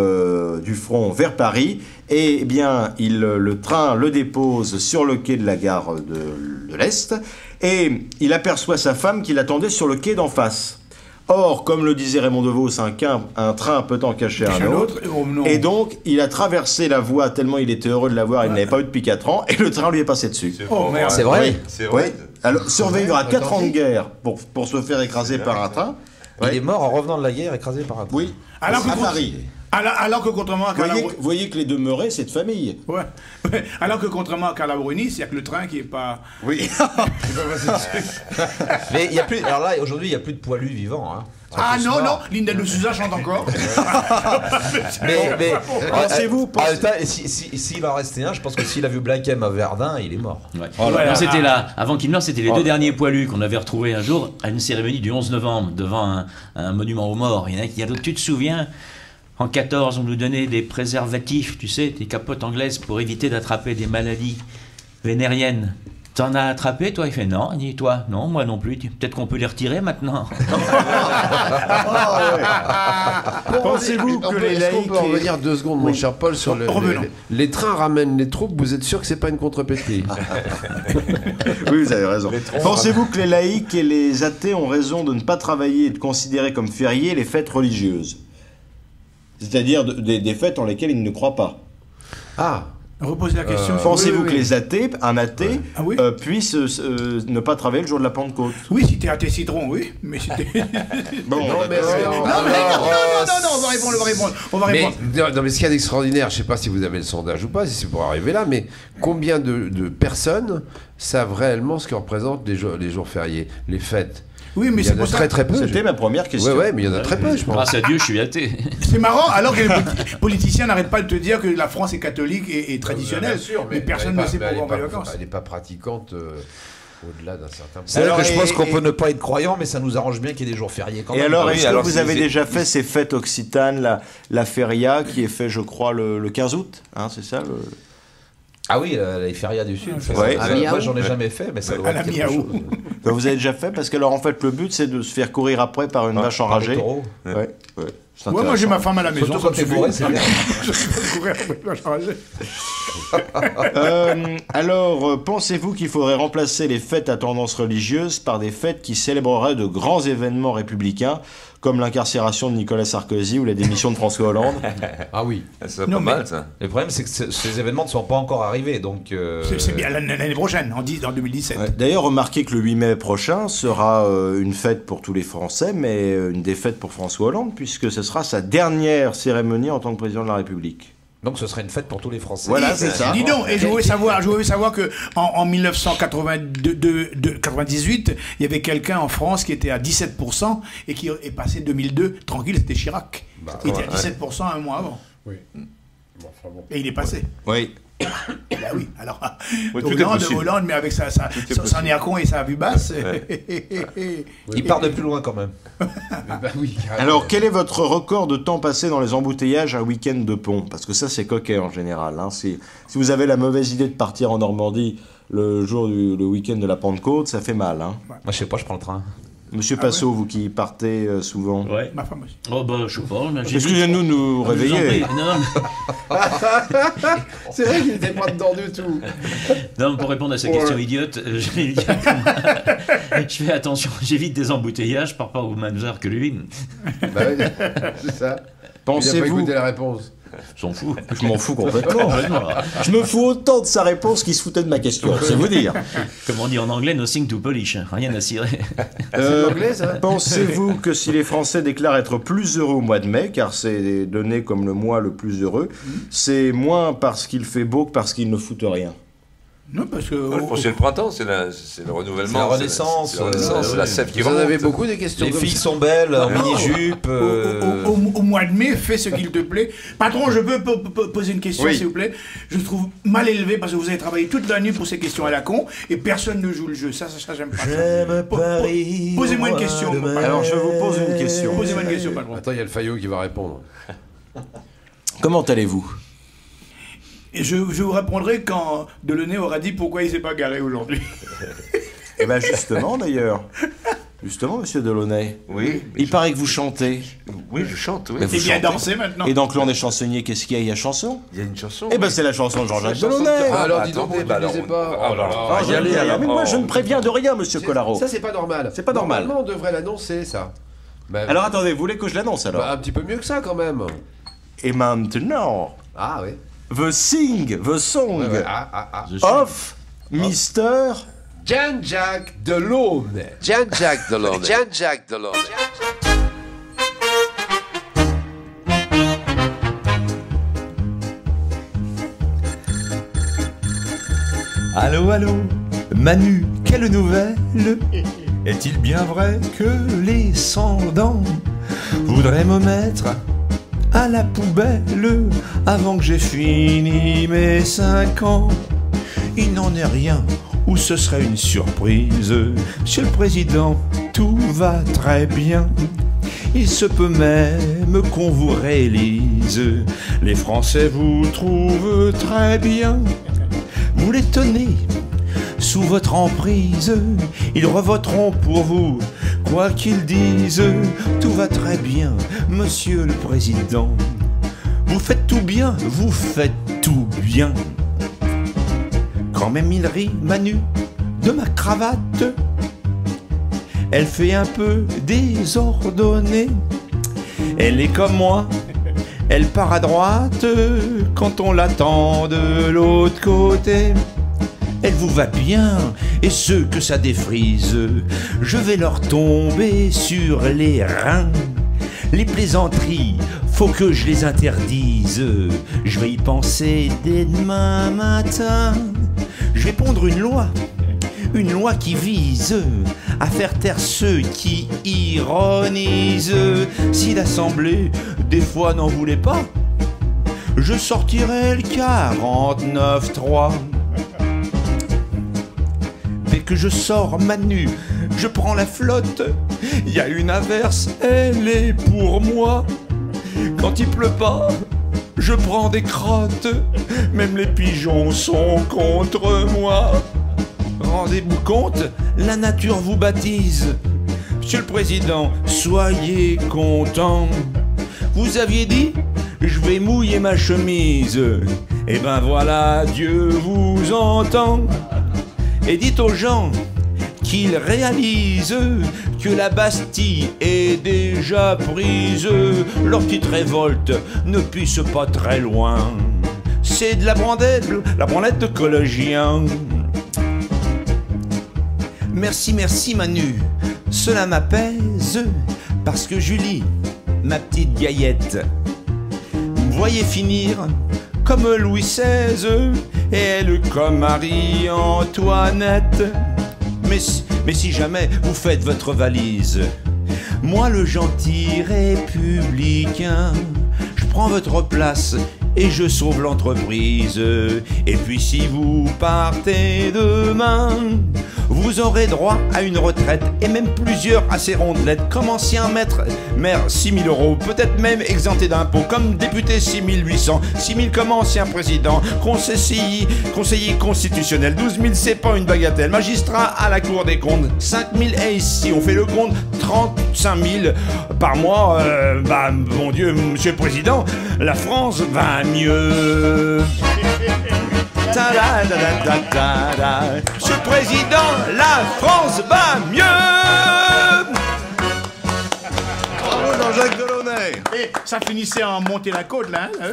du front vers Paris. Et eh bien, le train le dépose sur le quai de la gare de l'Est. Et il aperçoit sa femme qui l'attendait sur le quai d'en face. Or, comme le disait Raymond DeVos, un train peut en cacher un autre. Oh, non. Et donc, il a traversé la voie tellement il était heureux de la voir, il n'avait pas eu depuis 4 ans, et le train lui est passé dessus. Oh merde. C'est vrai. Oui. C'est Oui. vrai. Alors, survivre à 4 ans de guerre pour se faire écraser par un train. Il Ouais. est mort en revenant de la guerre, écrasé par un train. Oui. Alors que à Paris. Alors que contrairement à Carla Vous voyez que les demeurés, c'est de famille. Ouais. Alors que contrairement à Carla Bruni, c'est que le train qui est pas. Oui. Mais il y a plus. Alors là, aujourd'hui, il n'y a plus de poilus vivants. Hein. Ils sont Ah tous non, morts. non, Linda de Souza chante encore. Mais Pensez-vous, en même temps, s'il en restait un, je pense que s'il a vu Black M à Verdun, il est mort. Ouais. Voilà. Non, c'était là, avant qu'il meure, c'était les deux derniers poilus qu'on avait retrouvés un jour à une cérémonie du 11 novembre devant un monument aux morts. Il y a d'autres, tu te souviens, en 14, on nous donnait des préservatifs, tu sais, des capotes anglaises pour éviter d'attraper des maladies vénériennes. T'en as attrapé, toi? Il fait non. Il dit, toi? Non, moi non plus. Peut-être qu'on peut les retirer maintenant. Pensez-vous que les Est-ce qu'on laïcs... peut en revenir 2 secondes, mon cher Paul, sur Revenons. les trains ramènent les troupes, vous êtes sûr que c'est pas une contrepétrie? Oui, vous avez raison. Pensez-vous que les laïcs et les athées ont raison de ne pas travailler et de considérer comme fériés les fêtes religieuses? C'est-à-dire des fêtes en lesquelles ils ne croient pas. Ah, Reposez la question. Pensez-vous oui, que oui. les athées, un athée, Ah oui. puisse ne pas travailler le jour de la Pentecôte? Oui, si t'es athée citron, oui. Mais si t'es. Bon, non, mais Non, on va répondre. On va mais, répondre. non, mais ce qu'il y a d'extraordinaire, je sais pas si vous avez le sondage ou pas, si c'est pour arriver là, mais combien de personnes savent réellement ce que représentent les jours fériés, les fêtes? Oui, mais Il y c'est en a pour ça. très très peu. c'était ma première question. Ouais, mais il y en a très peu, je pense. Grâce à Dieu, je suis athée. C'est marrant, alors que les politiciens n'arrêtent pas de te dire que la France est catholique et traditionnelle. Bien sûr, mais personne ne sait pourquoi on va les Elle vacances. n'est pas pratiquante au-delà d'un certain point. C'est-à-dire que je pense qu'on et- peut ne pas être croyant, mais ça nous arrange bien qu'il y ait des jours fériés quand Et même. alors, Oui, est-ce que alors vous c'est- avez c'est- déjà fait ces fêtes occitanes, la feria, qui est fait, je crois, le 15 août, hein, c'est ça Ah oui, les férias du Sud. ça, Ouais. ça, À moi, Miaou. j'en ai jamais fait, mais ça doit À être la quelque Miaou. chose. Ben, vous avez déjà fait? Parce que alors, en fait, le but, c'est de se faire courir après par une vache Par les enragée. taureaux. Ouais, ouais. C'est Ouais, moi j'ai intéressant. ma femme à la maison. Surtout quand ça me t'es bourré, suffit. c'est bien. Je peux courir après, je vais changer. Alors, pensez-vous qu'il faudrait remplacer les fêtes à tendance religieuse par des fêtes qui célébreraient de grands événements républicains, comme l'incarcération de Nicolas Sarkozy ou la démission de François Hollande? Ah oui. Ça serait Non, pas mais- mal, ça. Le problème, c'est que ces événements ne sont pas encore arrivés, donc. C'est bien l'année prochaine, en 2017. Ouais. D'ailleurs, remarquez que le 8 mai prochain sera une fête pour tous les Français, mais une défaite pour François Hollande, puisque ce sera sa dernière cérémonie en tant que président de la République. Donc, ce serait une fête pour tous les Français. Voilà, c'est ça. Dis donc, et je voulais savoir que en 1998, il y avait quelqu'un en France qui était à 17% et qui est passé 2002 tranquille, c'était Chirac. Il était à 17% un mois avant. Oui. Bon, enfin bon. Et il est passé. Oui. Bah oui, alors Oui, tout est possible. Hollande, mais avec son air-con et sa vue basse. Il part de plus loin quand même. Bah oui, carrément. Alors, quel est votre record de temps passé dans les embouteillages un week-end de pont? Parce que ça, c'est coquet en général. Hein. Si vous avez la mauvaise idée de partir en Normandie le week-end de la Pentecôte, ça fait mal. Hein. Moi, je sais pas, je prends le train. Monsieur Passot, vous qui partez souvent. Ouais. Ma femme aussi. Oh bah, je sais pas. mais j'hésite. Excusez-nous de nous Ah, je vous en réveiller. prie. Non, C'est vrai qu'il était pas dedans du tout. non, pour répondre à sa question idiote, je vais dire que je fais attention, j'évite des embouteillages, je pars pas au même heure que lui. Bah oui, c'est ça. Il n'a pas Pensez-vous écouté la réponse. S'en fout. Je m'en fous complètement. Je me fous autant de sa réponse qu'il se foutait de ma question, c'est vous dire. Comme on dit en anglais, nothing to polish, rien à cirer. Pensez-vous que si les Français déclarent être plus heureux au mois de mai, car c'est donné comme le mois le plus heureux, c'est moins parce qu'il fait beau que parce qu'ils ne foutent rien? Non, parce que. C'est le printemps, c'est le renouvellement. C'est la renaissance. C'est la sève qui Vous en remonte. avez beaucoup des questions Les comme filles ça. sont belles, en mini-jupe. Au mois de mai, fais ce qu'il te plaît. Patron, je peux poser une question, Oui. s'il vous plaît. Je trouve mal élevé parce que vous avez travaillé toute la nuit pour ces questions à la con et personne ne joue le jeu. Ça j'aime pas. J'aime Paris. Posez-moi une question. moi, demain. Alors, je vous pose une question. Posez-moi une question, patron. Attends, il y a le Fayot qui va répondre. Comment allez-vous? Et je vous répondrai quand Delaunay aura dit pourquoi il s'est pas garé aujourd'hui. Eh bien, justement, d'ailleurs. Justement, monsieur Delaunay. Oui, Il paraît que vous chantez. oui, je chante, oui. Mais vous C'est bien chantez. dansé maintenant. Et dans Clan des chansonniers, qu'est-ce qu'il y a? Il y a chanson? Il y a une chanson. Eh ben, c'est la chanson de Jean-Jacques C'est la chanson de- Delaunay. Ah, alors bah, dis donc, attendez, vous bah, ne disez alors, pas. oh là là. Ah, y aller, rien, alors. mais moi, Oh. je ne préviens de rien, monsieur Collaro. Ça, c'est pas normal. C'est pas normal. Normalement, on devrait l'annoncer, ça. Bah, Alors, attendez, vous voulez que je l'annonce, alors? bah, un petit peu mieux que ça, quand même. Et maintenant, Ah, oui. the song Ouais, ouais. Ah. of Mister... Jean-Jacques Delaunay. Jean-Jacques Delaunay. Jean-Jacques Delaunay. Allô, allô, Manu, quelle nouvelle? Est-il bien vrai que les sans-dents voudraient me mettre à la poubelle avant que j'ai fini mes 5 ans? Il n'en est rien, ou ce serait une surprise. Monsieur le Président, tout va très bien. Il se peut même qu'on vous réélise. Les Français vous trouvent très bien. Vous les tenez sous votre emprise. Ils revoteront pour vous, quoi qu'ils disent. Tout va très bien, Monsieur le Président. Vous faites tout bien, vous faites tout bien. Quand même il rit, Manu, de ma cravate. Elle fait un peu désordonnée. Elle est comme moi, elle part à droite quand on l'attend de l'autre côté. Elle vous va bien, et ceux que ça défrise, je vais leur tomber sur les reins. Les plaisanteries, faut que je les interdise. Je vais y penser dès demain matin. Je vais pondre une loi qui vise à faire taire ceux qui ironisent. Si l'Assemblée, des fois, n'en voulait pas, je sortirai le 49.3. Dès que je sors Manu, je prends la flotte. Il y a une averse, elle est pour moi. Quand il pleut pas, je prends des crottes. Même les pigeons sont contre moi. Rendez-vous compte, la nature vous baptise. Monsieur le Président, soyez content. Vous aviez dit, je vais mouiller ma chemise. Eh ben voilà, Dieu vous entend. Et dites aux gens qu'ils réalisent que la Bastille est déjà prise. Leur petite révolte ne puisse pas très loin. C'est de la branlette de collégien. Merci, merci Manu, cela m'apaise, parce que Julie, ma petite gaillette, me voyait finir comme Louis XVI, et elle comme Marie-Antoinette. Mais si jamais vous faites votre valise, moi le gentil républicain, je prends votre place et je sauve l'entreprise. Et puis si vous partez demain, vous aurez droit à une retraite et même plusieurs assez rondelettes. Comme ancien maire 6 000 euros, peut-être même exempté d'impôts. Comme député 6 800, 6 000 comme ancien président, conseiller constitutionnel, 12 000 c'est pas une bagatelle. Magistrat à la Cour des comptes, 5 000 et ici on fait le compte, 35 000 par mois. Bah mon Dieu, monsieur le président, la France va mieux. Monsieur le Président, la France va mieux. Bravo Jean-Jacques Delaunay. Et ça finissait en monter la côte, là. Hein.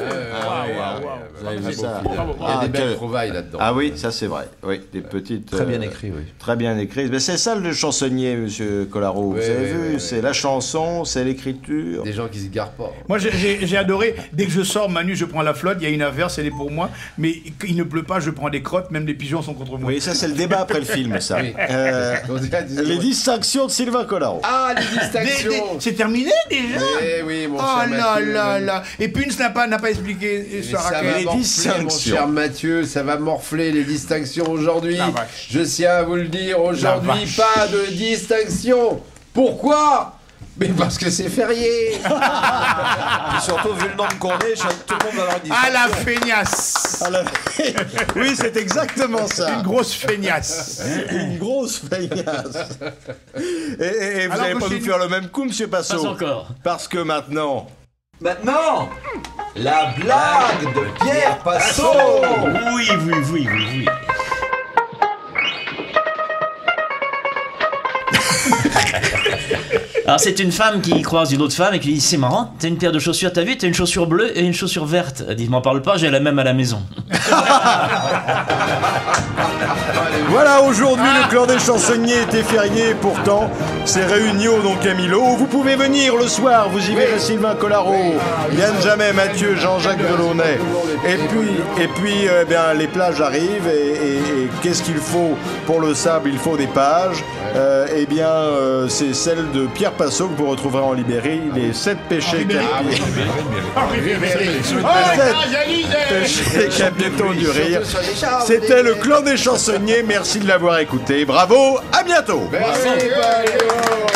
Vous avez vu ça? Il y a des belles trouvailles là-dedans. Ah oui, ça c'est vrai. Oui, des petites. Très bien écrit, oui. Très bien écrit. Mais c'est ça le chansonnier, monsieur Collaro. Oui, vous avez vu, oui. c'est la chanson, c'est l'écriture. Des gens qui se garent pas. Moi, j'ai adoré. Dès que je sors, Manu, je prends la flotte. Il y a une averse, elle est pour moi. Mais il ne pleut pas, je prends des crottes. Même les pigeons sont contre moi. Oui, ça c'est le débat après le film, ça. Oui. Les distinctions de Sylvain Collaro. Ah, les distinctions. C'est terminé déjà. Eh oui, mon Oh cher là Mathieu. là là. Et Punce n'a pas expliqué Mais sur ça va Raquel. morfler, mon cher Mathieu, ça va morfler les distinctions aujourd'hui. La vache. Je tiens à vous le dire, La aujourd'hui, vache. pas de distinction. Pourquoi? Mais parce que c'est férié. Et surtout, vu le nombre qu'on est, tout le monde va avoir une À la distinction. feignasse. Oui, c'est exactement ça. Une grosse feignasse. Une grosse feignasse. Et vous Alors n'allez que pas chez nous nous- faire le même coup, monsieur Passot? Pas encore. Parce que maintenant... Maintenant, la blague de Pierre Passot. Oui, oui, oui, oui, oui. Alors c'est une femme qui croise une autre femme et qui lui dit c'est marrant, t'as une paire de chaussures, t'as vu, t'as une chaussure bleue et une chaussure verte. Elle dit m'en parle pas, j'ai la même à la maison. Voilà, aujourd'hui, le clan des chansonniers était férié, pourtant, c'est réunion donc à Milo. Vous pouvez venir le soir, vous y verrez Sylvain Collaro, Yann Jamais, Mathieu, Jean-Jacques Delaunay. Et puis eh bien, les plages arrivent et qu'est-ce qu'il faut pour le sable? Il faut des pages. Eh bien, c'est celle de Pierre Passot que vous retrouverez en Libéry, les 7 péchés capitaux du rire. C'était le clan des chansonniers, merci de l'avoir écouté. Bravo, à bientôt. Merci, Mario.